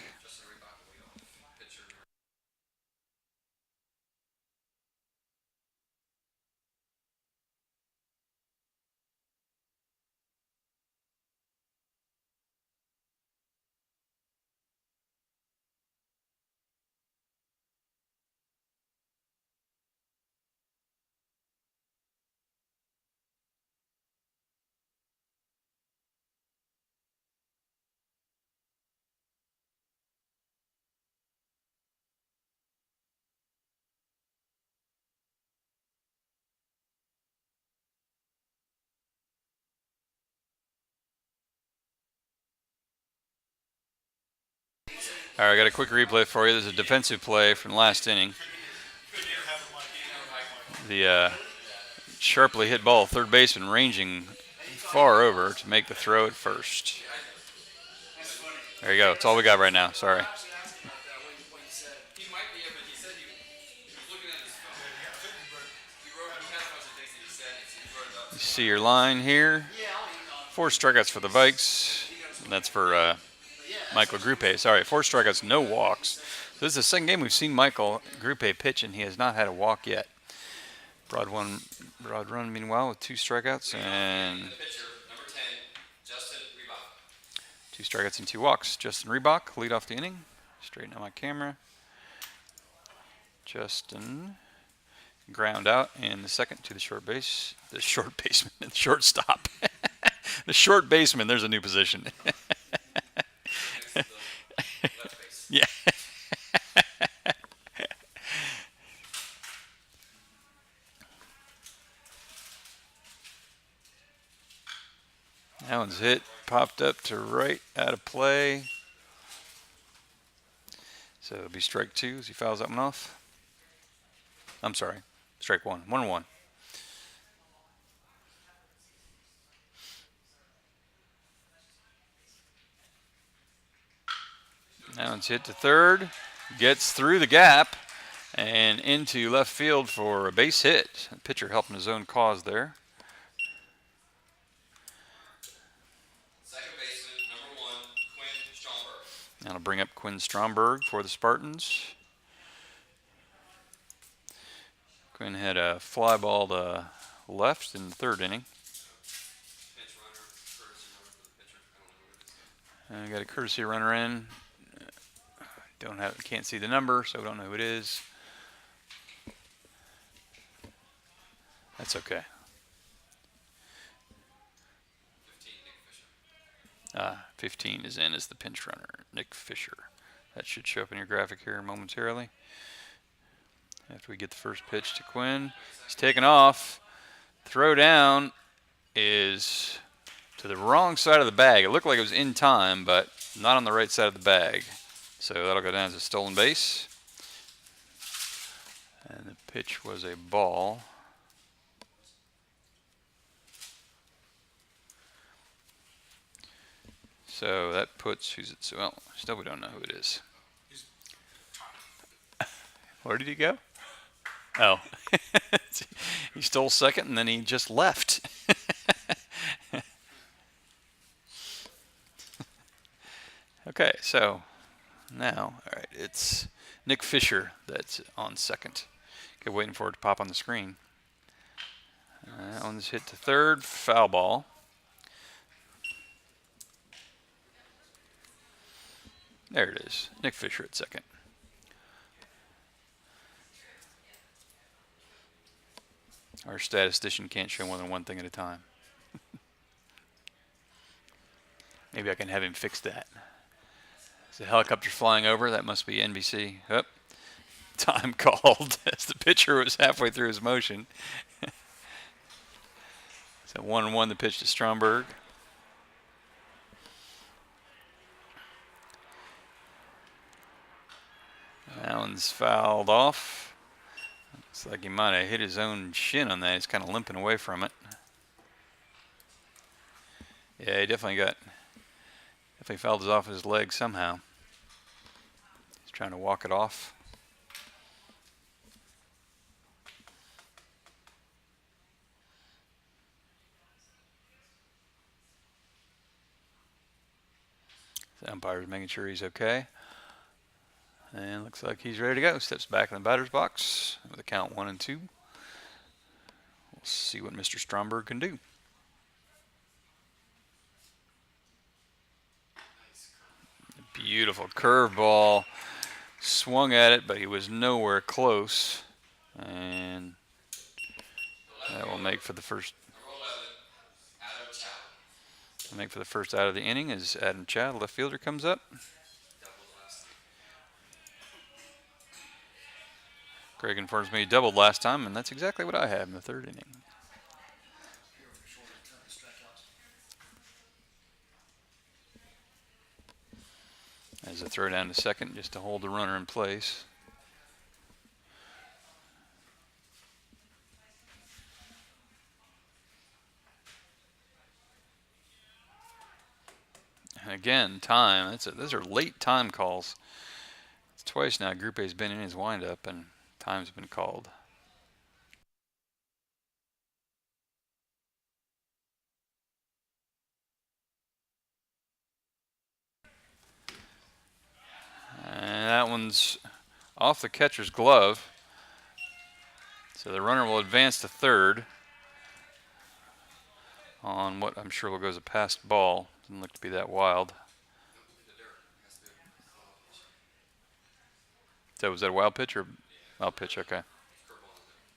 All right, I got a quick replay for you. There's a defensive play from the last inning. The sharply hit ball, third baseman ranging far over to make the throw at first. There you go. That's all we got right now. Sorry. He might be able. He said he was looking at his phone. He wrote. He had a bunch of things that he said. He wrote it up. You see your line here. 4 strikeouts for the Vikes. And that's for Michael Grupe. Sorry, 4 strikeouts, no walks. So this is the second game we've seen Michael Grupe pitch, and he has not had a walk yet. Broad run, meanwhile, with 2 strikeouts and The pitcher, number 10, Justin Reebok. 2 strikeouts and 2 walks. Justin Reebok, lead off the inning. Straighten out my camera. Justin ground out in the second to the short base. The short baseman, the shortstop. The short baseman, there's a new position. Left base. Yeah. That one's hit, popped up to right, out of play. So it'll be strike 2 as he fouls that one off. I'm sorry, strike 1. 1-1. That one's hit to third, gets through the gap and into left field for a base hit. The pitcher helping his own cause there. Second baseman, number 1, Quinn Stromberg. Now to bring up Quinn Stromberg for the Spartans. Quinn had a fly ball to left in the third inning. Pinch runner, courtesy runner for the pitcher. I don't know who it is. And got a courtesy runner in. Can't see the number, so don't know who it is. That's okay. 15, Nick Fisher. 15 is in as the pinch runner, Nick Fisher. That should show up in your graphic here momentarily. After we get the first pitch to Quinn, he's taken off. Throw down is to the wrong side of the bag. It looked like it was in time, but not on the right side of the bag. So that'll go down as a stolen base. And the pitch was a ball. So that puts, who's it? Well, still we don't know who it is. Where did he go? Oh. He stole second and then he just left. Okay, so now, all right, it's Nick Fisher that's on second. Good, waiting for it to pop on the screen. That one's hit to third, foul ball. There it is, Nick Fisher at second. Our statistician can't show more than one thing at a time. Maybe I can have him fix that. There's a helicopter flying over. That must be NBC. Oh, time called as the pitcher was halfway through his motion. So 1-1 the pitch to Stromberg. That one's fouled off. Looks like he might have hit his own shin on that. He's kind of limping away from it. Yeah, he definitely fouled it off his leg somehow. He's trying to walk it off. The umpire's making sure he's okay. And looks like he's ready to go. Steps back in the batter's box with a count 1-2. We'll see what Mr. Stromberg can do. Beautiful curveball. Swung at it, but he was nowhere close. And that will make for the first. Make for the first out of the inning as Adam Chow, the left fielder, comes up. Greg informs me he doubled last time, and that's exactly what I had in the third inning. As the throw down to second just to hold the runner in place. And again, time. Those are late time calls. It's twice now Group A's been in his windup and time's been called. And that one's off the catcher's glove. So the runner will advance to third on what I'm sure will go as a passed ball. Doesn't look to be that wild. So was that a wild pitch or wild pitch? Okay.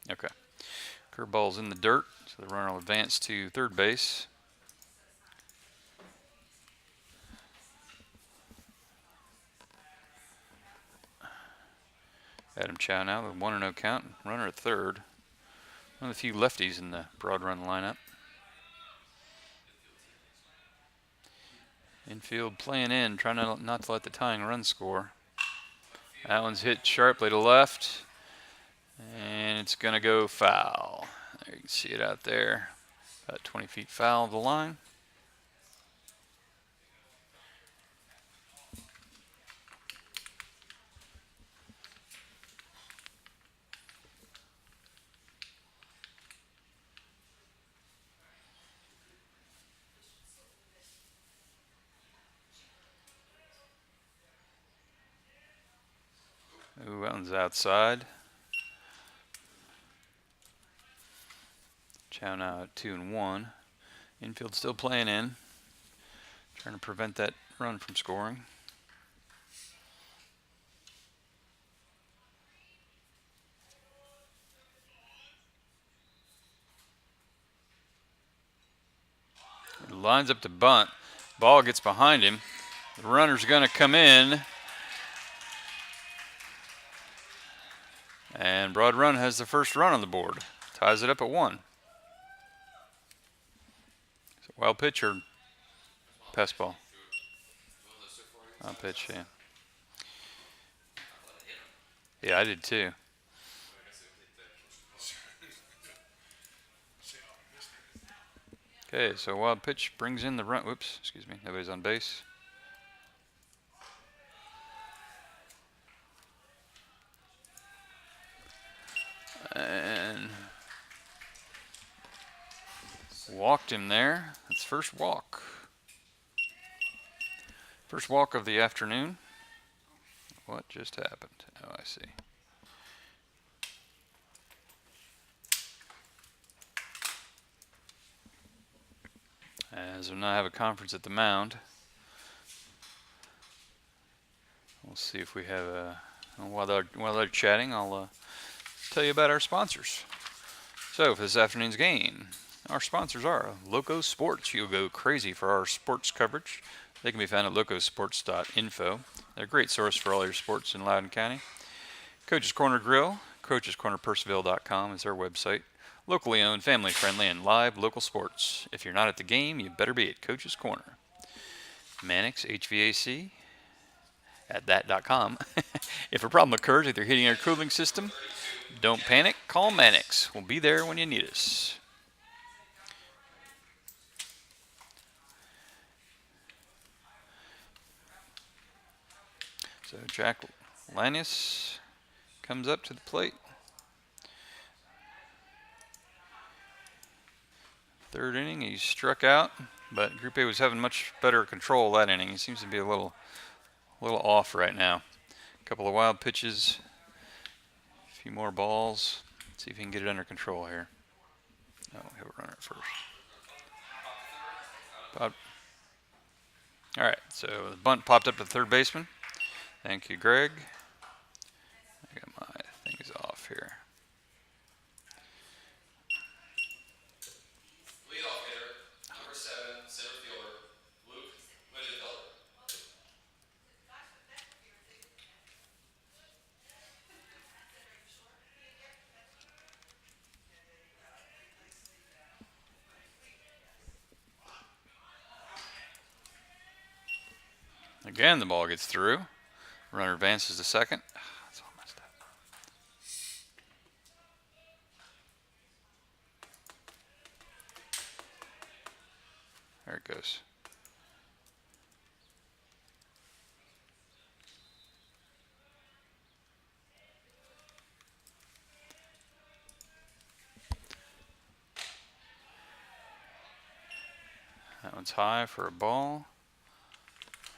Okay. Curveball's in the dirt, so the runner will advance to third base. Adam Chow now with 1-0 count. Runner at third. One of the few lefties in the broad run lineup. Infield playing in, trying not to let the tying run score. That one's hit sharply to left, and it's going to go foul. There you can see it out there. About 20 feet foul of the line. Ooh, that one's outside. Chow now at 2-1. Infield still playing in. Trying to prevent that run from scoring. He lines up to bunt. Ball gets behind him. The runner's going to come in. And Broad Run has the first run on the board. Ties it up at 1. So wild pitch or pass ball? Wild pitch, yeah. Yeah, I did too. Okay, so wild pitch brings in the run. Whoops, excuse me. Nobody's on base. And walked him there. That's first walk. First walk of the afternoon. What just happened? Oh, I see. As we now have a conference at the mound. We'll see if we have a. While they're chatting, I'll tell you about our sponsors. So for this afternoon's game, our sponsors are Loco Sports. You'll go crazy for our sports coverage. They can be found at locosports.info. They're a great source for all your sports in Loudoun County. Coach's Corner Grill, coachescornerpercival.com is their website. Locally owned, family friendly, and live local sports. If you're not at the game, you better be at Coach's Corner. Mannix HVAC at that.com. If a problem occurs with your heating or cooling system, don't panic, call Mannix. We'll be there when you need us. So Jack Lannis comes up to the plate. Third inning, he struck out, but Group A was having much better control that inning. He seems to be a little off right now. A couple of wild pitches, a few more balls. Let's see if he can get it under control here. Oh, we have a runner at first. All right, so the bunt popped up to third baseman. Thank you, Greg. I got my things off here. Leadoff hitter, number 7, center fielder, Luke Lindenfelder. Again, the ball gets through. Runner advances to second. That's all messed up. There it goes. That one's high for a ball.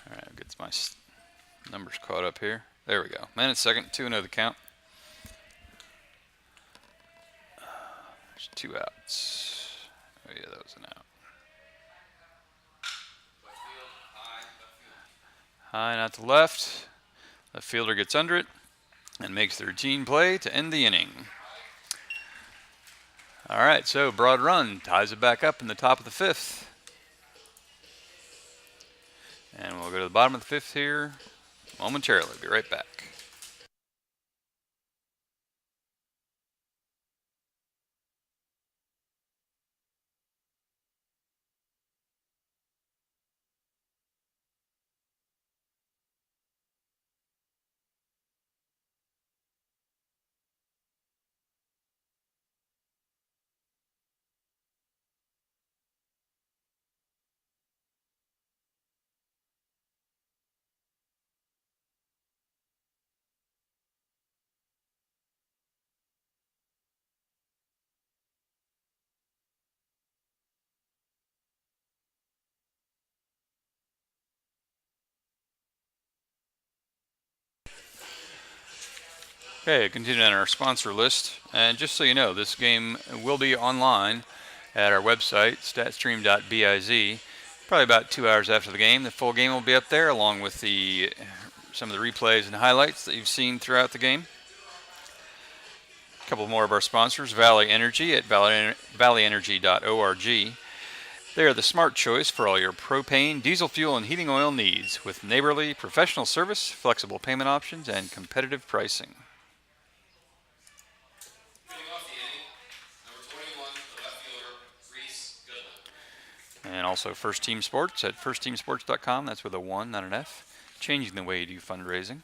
All right, gets my numbers caught up here. There we go. Man at second, 2-0 the count. There's 2 outs. Oh yeah, that was an out. Left field, high, left field. High, not to left. The fielder gets under it and makes the routine play to end the inning. All right, so Broad Run ties it back up in the top of the 5th. And we'll go to the bottom of the 5th here momentarily. Be right back. Okay, continuing on our sponsor list. And just so you know, this game will be online at our website, statstream.biz. Probably about 2 hours after the game. The full game will be up there along with some of the replays and highlights that you've seen throughout the game. A couple more of our sponsors, Valley Energy at valleyenergy.org. They are the smart choice for all your propane, diesel fuel, and heating oil needs with neighborly, professional service, flexible payment options, and competitive pricing. Leading off the inning, number 21, the left fielder, Reese Goodwin. And also First Team Sports at firstteamsports.com. That's with a 1, not an F. Changing the way you do fundraising.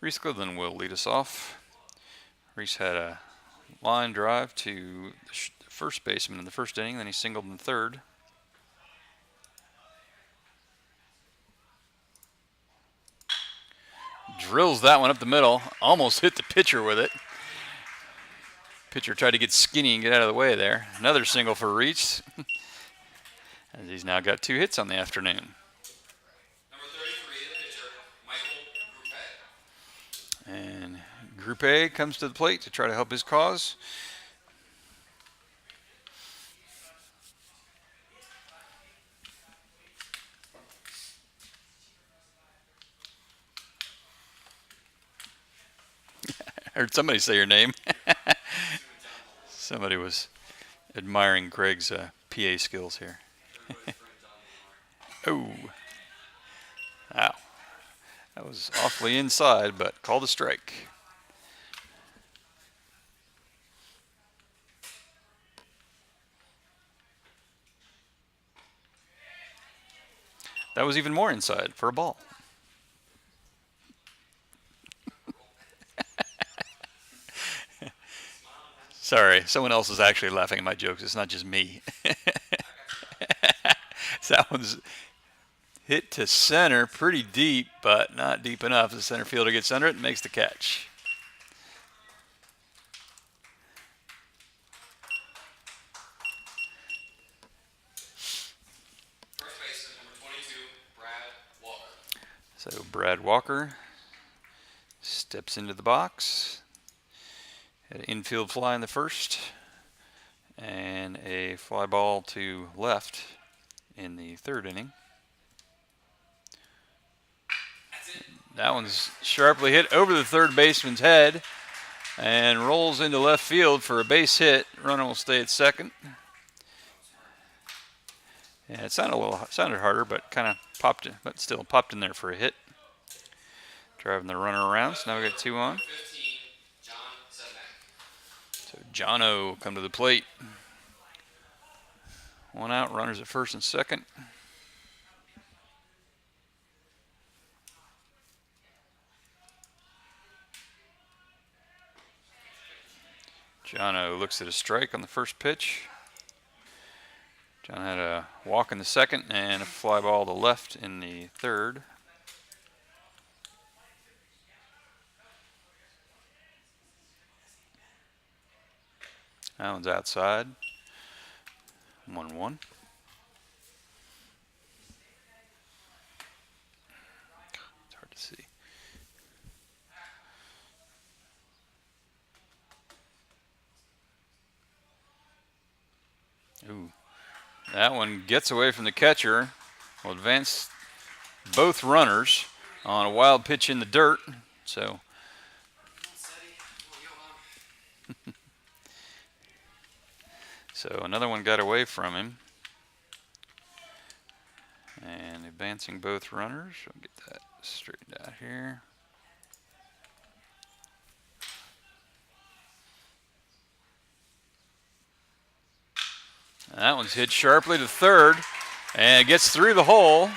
Reese Goodwin will lead us off. Reese had a line drive to the first baseman in the first inning, then he singled in the third. Drills that one up the middle. Almost hit the pitcher with it. Pitcher tried to get skinny and get out of the way there. Another single for Reese. As he's now got 2 hits on the afternoon. Number 33, the pitcher, Michael Grupe. And Grupe comes to the plate to try to help his cause. I heard somebody say your name. Somebody was admiring Greg's PA skills here. Oh. Wow. That was awfully inside, but called a strike. That was even more inside for a ball. Sorry, someone else is actually laughing at my jokes. It's not just me. So that one's hit to center pretty deep, but not deep enough. The center fielder gets under it and makes the catch. First baseman, number 22, Brad Walker. So Brad Walker steps into the box. Had an infield fly in the first and a fly ball to left in the third inning. That one's sharply hit over the third baseman's head and rolls into left field for a base hit. Runner will stay at second. Yeah, it sounded harder, but kind of popped in, but still popped in there for a hit. Driving the runner around, so now we got 2 on. 15, John Sedmak. So Jono come to the plate. 1 out, runners at first and second. Jono looks at a strike on the first pitch. John had a walk in the second and a fly ball to left in the third. That one's outside. 1-1. It's hard to see. Ooh. That one gets away from the catcher. Will advance both runners on a wild pitch in the dirt. So another one got away from him. And advancing both runners. I'll get that straightened out here. That one's hit sharply to third and gets through the hole.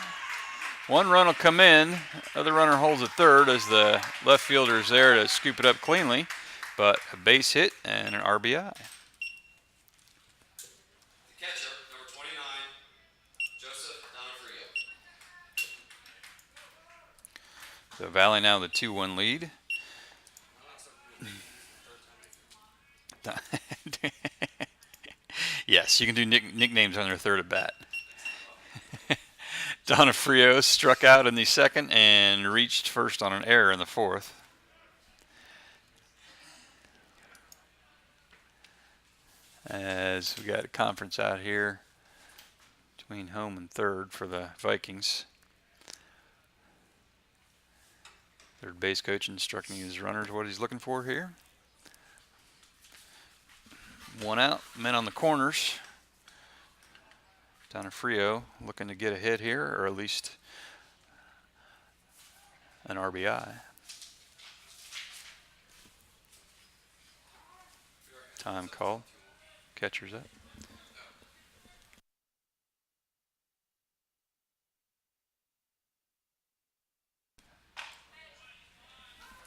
One run will come in. Other runner holds at third as the left fielder is there to scoop it up cleanly. But a base hit and an RBI. The catcher, number 29, Joseph Donofrio. So Valley now the 2-1 lead. Yes, you can do nicknames on their third at bat. Donofrio struck out in the second and reached first on an error in the fourth. As we got a conference out here between home and third for the Vikings. Third base coach instructing his runners what he's looking for here. One out, men on the corners. Donofrio looking to get a hit here, or at least an RBI. Time call. Catcher's up.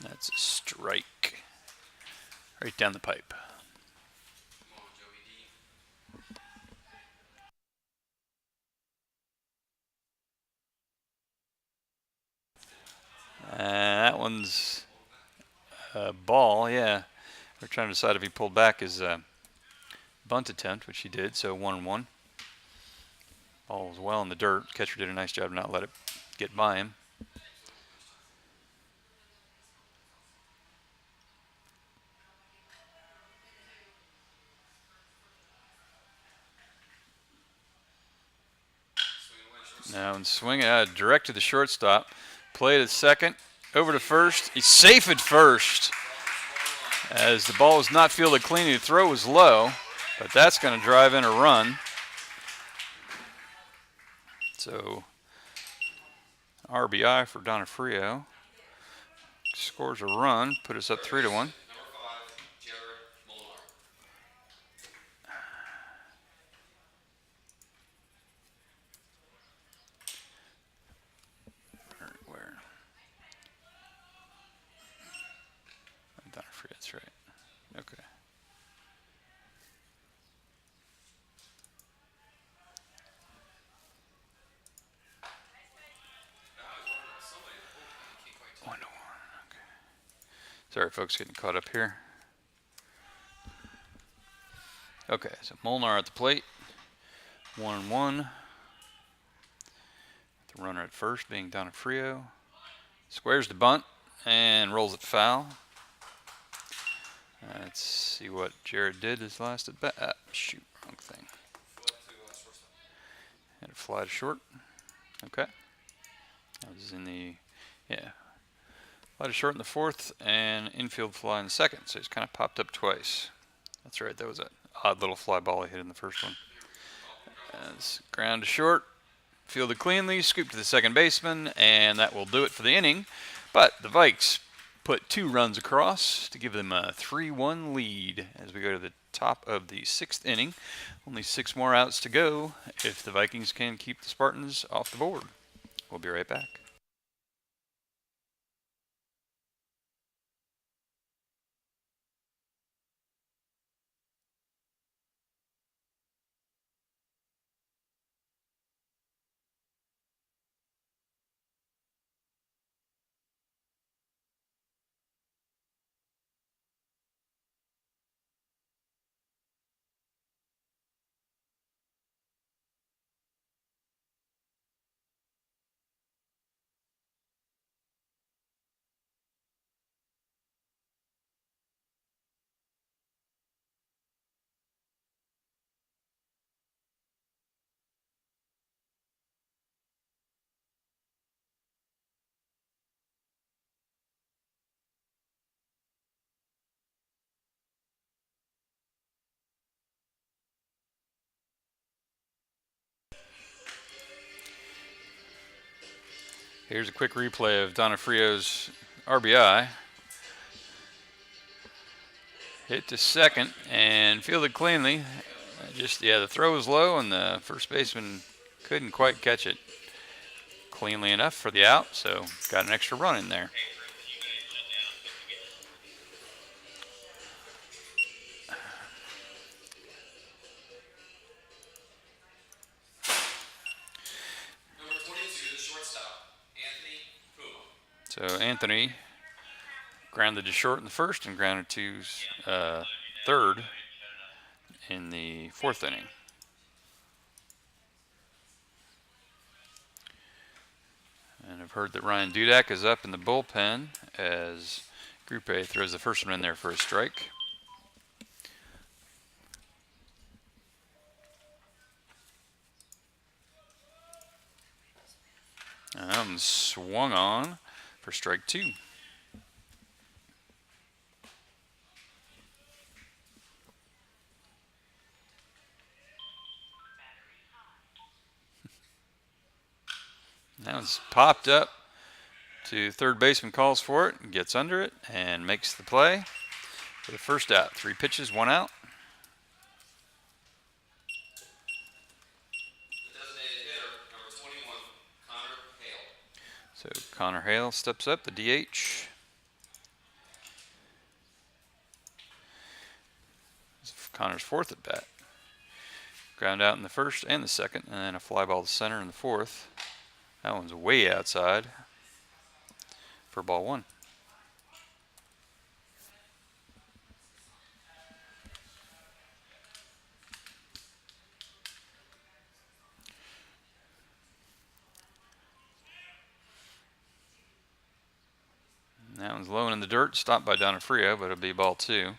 That's a strike. Right down the pipe. That one's a ball, yeah. We're trying to decide if he pulled back his bunt attempt, which he did, so 1-1. Ball was well in the dirt. Catcher did a nice job to not let it get by him. Now and swinging out direct to the shortstop. Play to second, over to first. He's safe at first. As the ball was not fielded cleanly, the throw was low, but that's going to drive in a run. So RBI for Donofrio. Scores a run, put us up 3-1. Where? Donofrio, that's right. Okay. Sorry, folks, getting caught up here. Okay, so Molnar at the plate. 1-1. The runner at first being Donofrio. Squares the bunt and rolls it foul. Let's see what Jared did his last at bat. Ah, shoot, wrong thing. Had a fly to short. Okay. That was in the, yeah. Fly to short in the fourth and infield fly in the second. So he's kind of popped up twice. That's right. That was an odd little fly ball he hit in the first one. As ground to short, fielded cleanly, scooped to the second baseman, and that will do it for the inning. But the Vikes put 2 runs across to give them a 3-1 lead as we go to the top of the 6th inning. Only 6 more outs to go if the Vikings can keep the Spartans off the board. We'll be right back. Here's a quick replay of Donofrio's RBI. Hit to second and fielded cleanly. The throw was low and the first baseman couldn't quite catch it cleanly enough for the out, so got an extra run in there. Number 22, the shortstop, Anthony Puma. So Anthony grounded to short in the first and grounded to third in the fourth inning. And I've heard that Ryan Dudak is up in the bullpen as Group A throws the first one in there for a strike. Swung on for strike two. That one's popped up to third baseman, calls for it, gets under it, and makes the play for the first out. 3 pitches, 1 out. The designated hitter, number 21, Connor Hale. So Connor Hale steps up, the DH. Connor's fourth at bat. Ground out in the first and the second, and then a fly ball to center in the fourth. That one's way outside for ball 1. That one's low and in the dirt, stopped by Donofrio, but it'll be ball 2.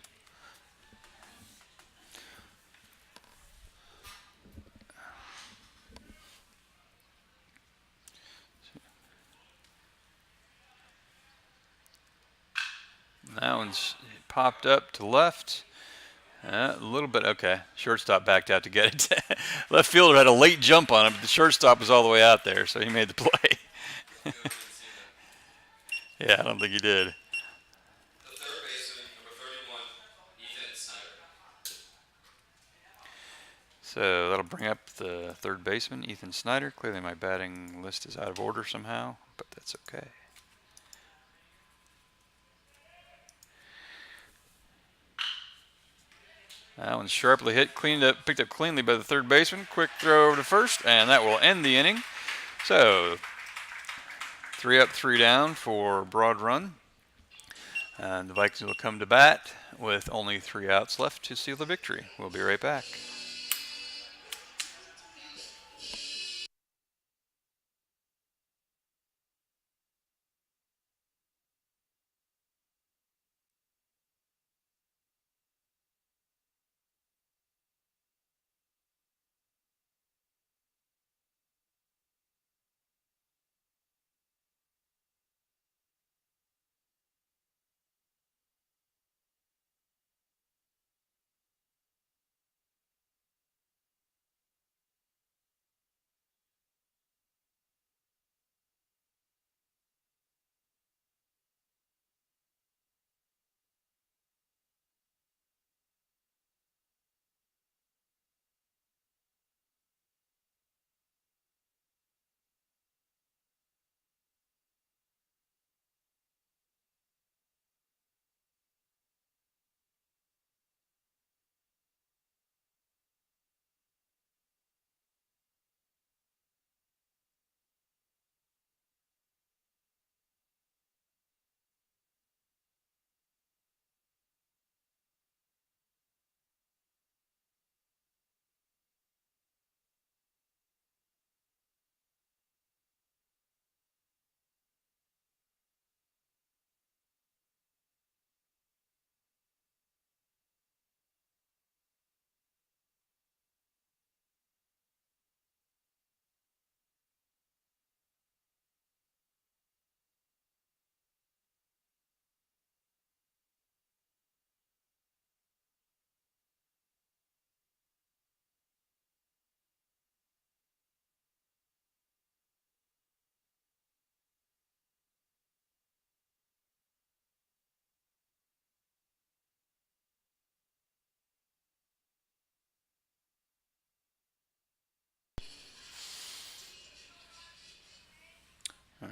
That one's popped up to left. A little bit, okay. Shortstop backed out to get it. Left fielder had a late jump on it, but the shortstop was all the way out there, so he made the play. Yeah, I don't think he did. The third baseman, number 31, Ethan Snyder. So that'll bring up the third baseman, Ethan Snyder. Clearly my batting list is out of order somehow, but that's okay. That one's sharply hit, picked up cleanly by the third baseman. Quick throw over to first, and that will end the inning. So 3 up, 3 down for Broad Run. And the Vikings will come to bat with only 3 outs left to seal the victory. We'll be right back.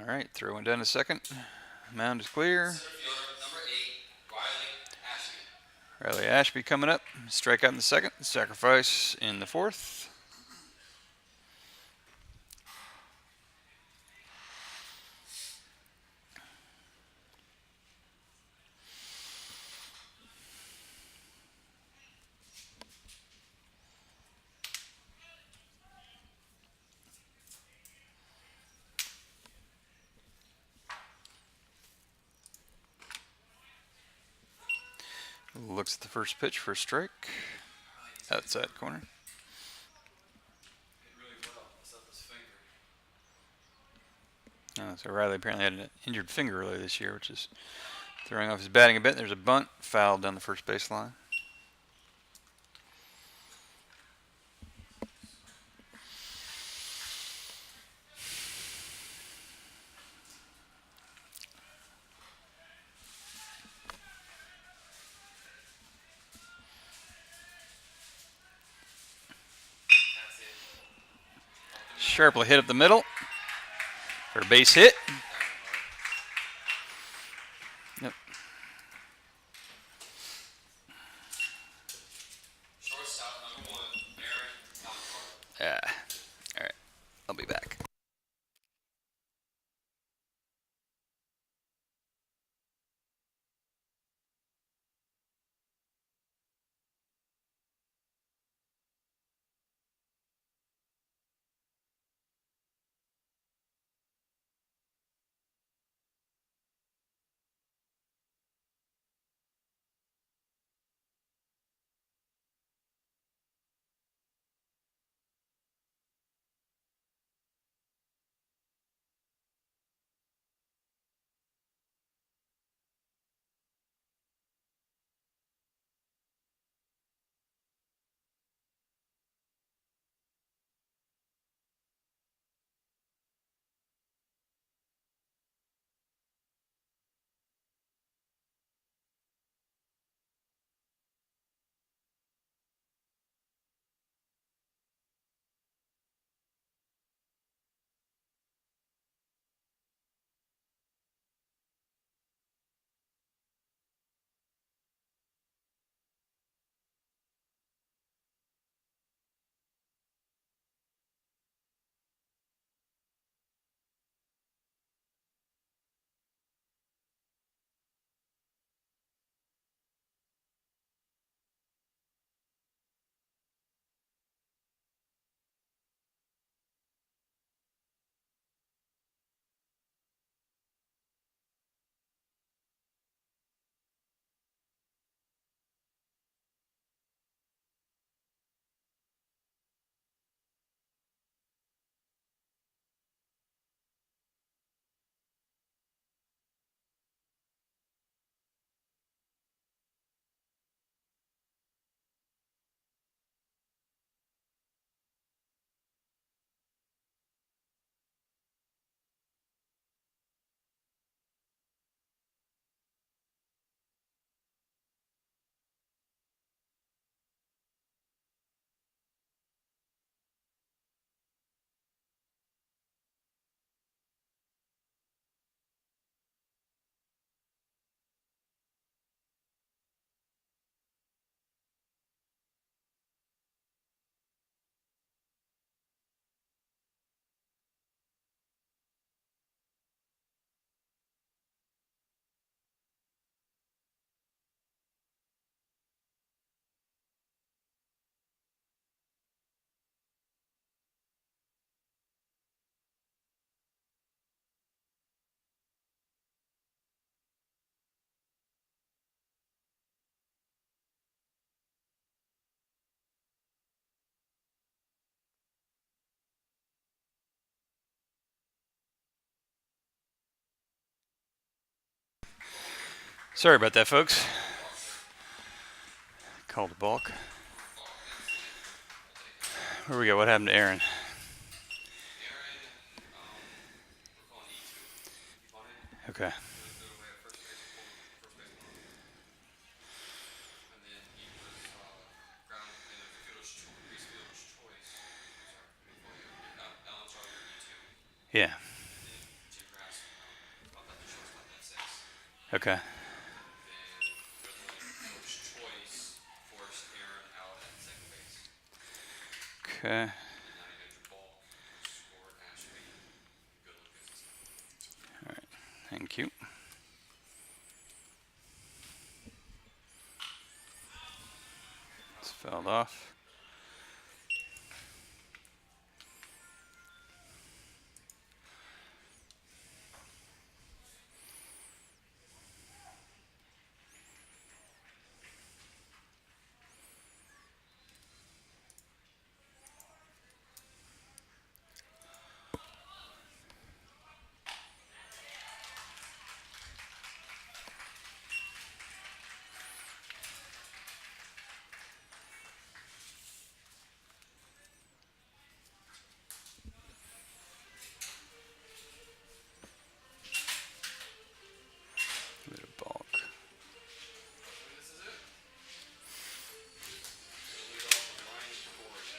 All right, throw one down to second. Mound is clear. Center fielder number 8, Riley Ashby. Riley Ashby coming up. Strikeout in the second. Sacrifice in the fourth. Looks at the first pitch for a strike. Outside corner. Did really well. Messed up his finger. So Riley apparently had an injured finger earlier this year, which is throwing off his batting a bit. There's a bunt, foul down the first baseline. That's it. Sharply hit up the middle for a base hit. Yep. Shortstop number 1, Aaron Alcor. All right, I'll be back. Sorry about that, folks. Called a balk. Where we go? What happened to Aaron? Aaron, we're calling E2. He bunted. Okay. It was thrown away at first base. First base went over. And then he was ground in the base fielder's choice. Sorry, let me call you. Alan Charlie, E2. Yeah. And then Jim Grass Okay. First choice forced Aaron out at second base. Okay. And now you got your ball scored Ashby. Good look as a second. Thank you. It's fouled off. Bit of bulk. This is it. Lead off with Ryan Corey.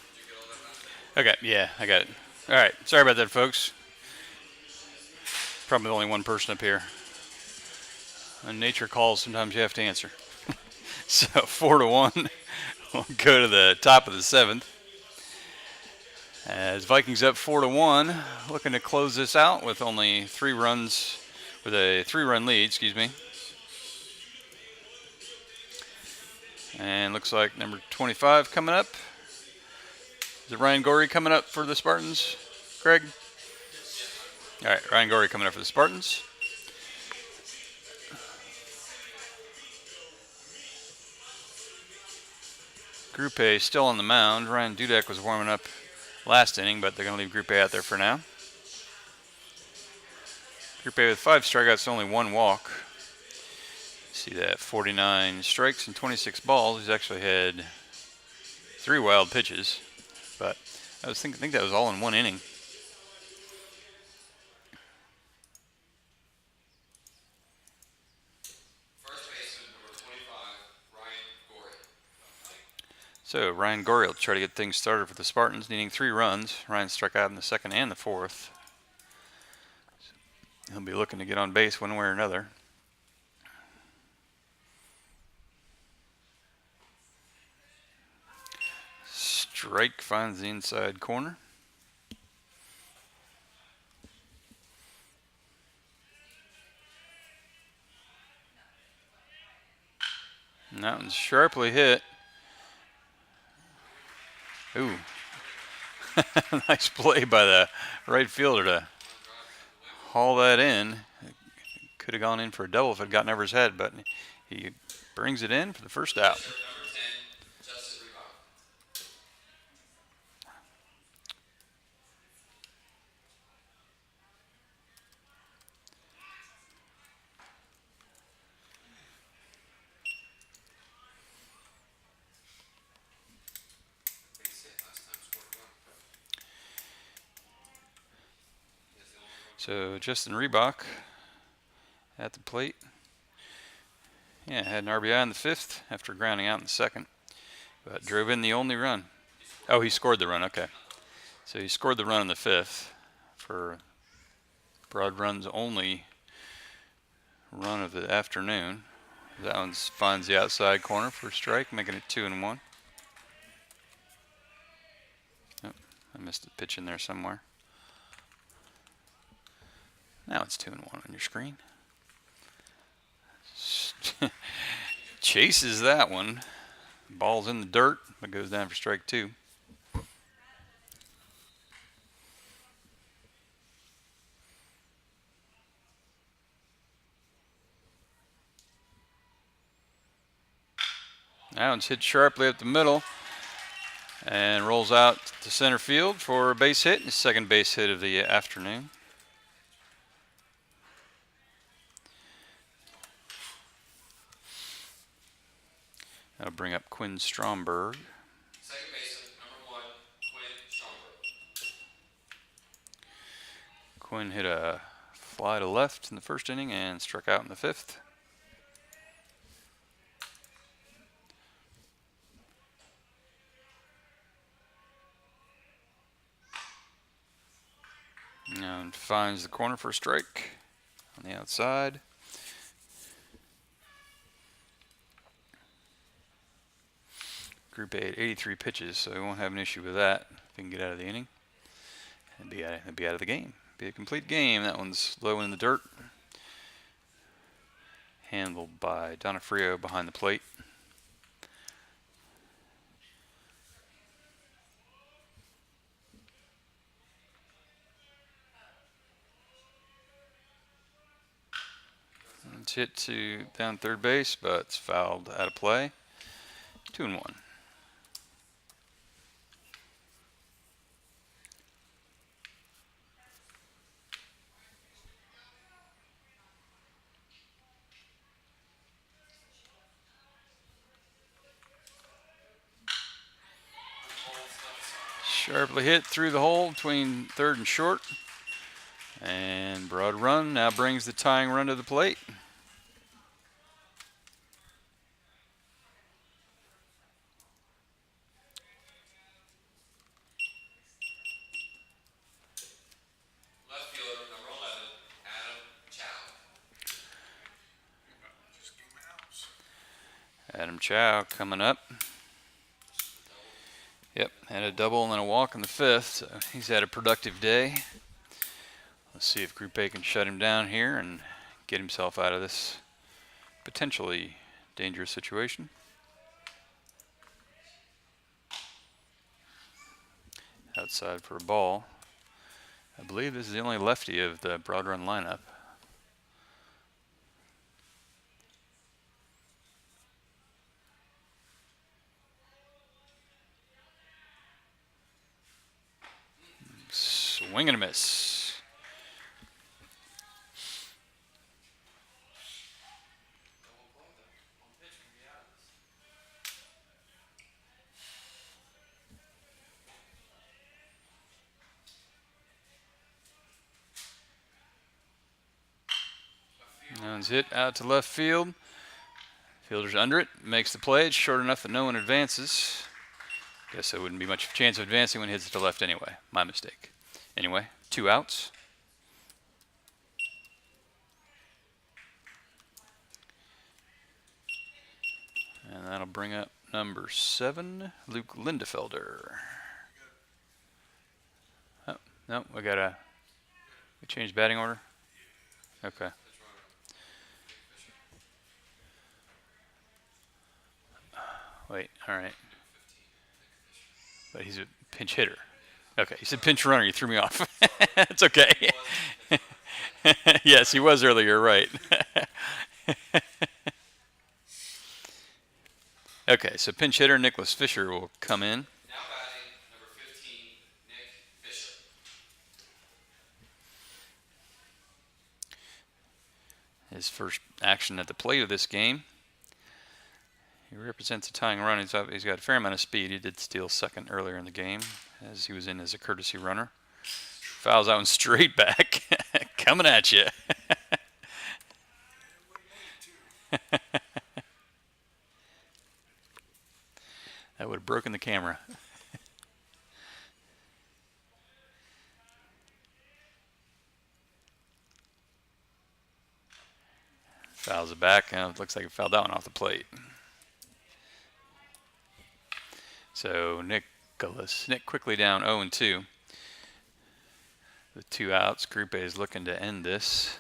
Did you get all that done? Okay, yeah, I got it. All right, sorry about that, folks. Probably only one person up here. When nature calls, sometimes you have to answer. So 4-1. We'll go to the top of the 7th. As Vikings up 4-1, looking to close this out with only 3 runs, with a 3-run lead, excuse me. And looks like number 25 coming up. Is it Ryan Gorey coming up for the Spartans, Greg? All right, Ryan Gorey coming up for the Spartans. Group A still on the mound. Ryan Dudek was warming up last inning, but they're going to leave Group A out there for now. Group A with 5 strikeouts, only 1 walk. See that, 49 strikes and 26 balls. He's actually had 3 wild pitches, but I think that was all in 1 inning. First baseman, number 25, Ryan Gorey. So Ryan Gorey will try to get things started for the Spartans, needing 3 runs. Ryan struck out in the 2nd and the 4th. He'll be looking to get on base one way or another. Strike finds the inside corner. And that one's sharply hit. Ooh. Nice play by the right fielder to haul that in. Could have gone in for a double if it had gotten over his head, but he brings it in for the first out. Number 10, Justin Reebok. Base hit last time, scored a run. He has the only run. So Justin Reebok at the plate. Yeah, had an RBI in the 5th after grounding out in the 2nd, but drove in the only run. Oh, he scored the run, okay. So he scored the run in the 5th for Broad Run's only run of the afternoon. That one finds the outside corner for a strike, making it 2-1. Oh, I missed a pitch in there somewhere. Now it's 2-1 on your screen. Chases that one. Ball's in the dirt, but goes down for strike 2. That one's hit sharply up the middle and rolls out to center field for a base hit, his 2nd base hit of the afternoon. That'll bring up Quinn Stromberg. Second baseman, number 1, Quinn Stromberg. Quinn hit a fly to left in the 1st inning and struck out in the 5th. And finds the corner for a strike on the outside. Group A at 83 pitches, so we won't have an issue with that if he can get out of the inning. And be out of the game. Be a complete game. That one's low in the dirt. Handled by Donofrio behind the plate. It's hit to down third base, but it's fouled out of play. 2-1. Sharply hit through the hole between third and short. And broad run now brings the tying run to the plate. Left fielder, number 11, Adam Chow. Just give him a house. Adam Chow coming up. Yep, had a double and then a walk in the fifth, so he's had a productive day. Let's see if Group A can shut him down here and get himself out of this potentially dangerous situation. Outside for a ball. I believe this is the only lefty of the broad run lineup. Swing and a miss. That one's hit out to left field. Fielder's under it, makes the play. It's short enough that no one advances. Guess there wouldn't be much chance of advancing when it hits it to left anyway. My mistake. Anyway, 2 outs. And that'll bring up number 7, Luke Lindefelder. Oh, no, we changed batting order? Okay. Wait, all right. But he's a pinch hitter. Okay, you said pinch runner. You threw me off. It's okay. Yes, he was earlier, right. Okay, so pinch hitter Nicholas Fisher will come in. Now batting, number 15, Nick Fisher. His first action at the plate of this game. He represents a tying run. He's got a fair amount of speed. He did steal second earlier in the game as he was in as a courtesy runner. Fouls that one straight back. Coming at you. That would have broken the camera. Fouls it back. It looks like he fouled that one off the plate. So Nick quickly down 0-2. With 2 outs, Group A is looking to end this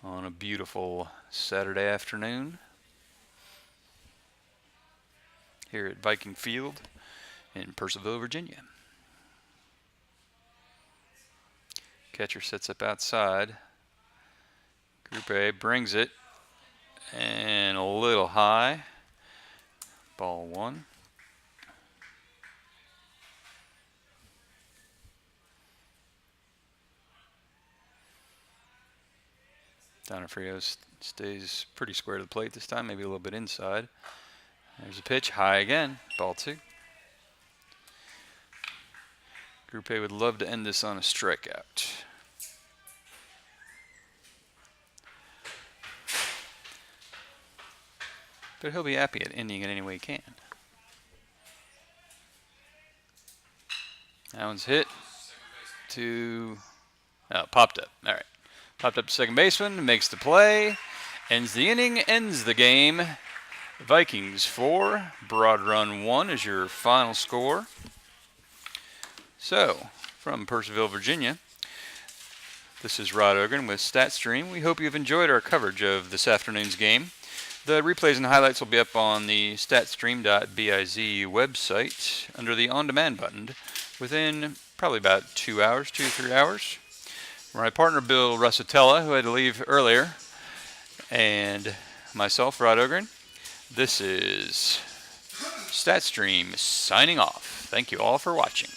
on a beautiful Saturday afternoon here at Viking Field in Purcellville, Virginia. Catcher sets up outside. Group A brings it and a little high. Ball 1. Donofrio stays pretty square to the plate this time, maybe a little bit inside. There's a pitch, high again, ball 2. Group A would love to end this on a strikeout. But he'll be happy at ending it any way he can. That one's hit to Oh, popped up. All right. Popped up to second baseman, makes the play, ends the inning, ends the game. Vikings 4, Broad Run 1 is your final score. So, from Purcellville, Virginia, this is Rod Ogren with StatStream. We hope you've enjoyed our coverage of this afternoon's game. The replays and highlights will be up on the statstream.biz website under the On Demand button within probably about 2 hours, 2-3 hours. My partner Bill Russatella, who had to leave earlier, and myself, Rod Ogren. This is StatStream signing off. Thank you all for watching.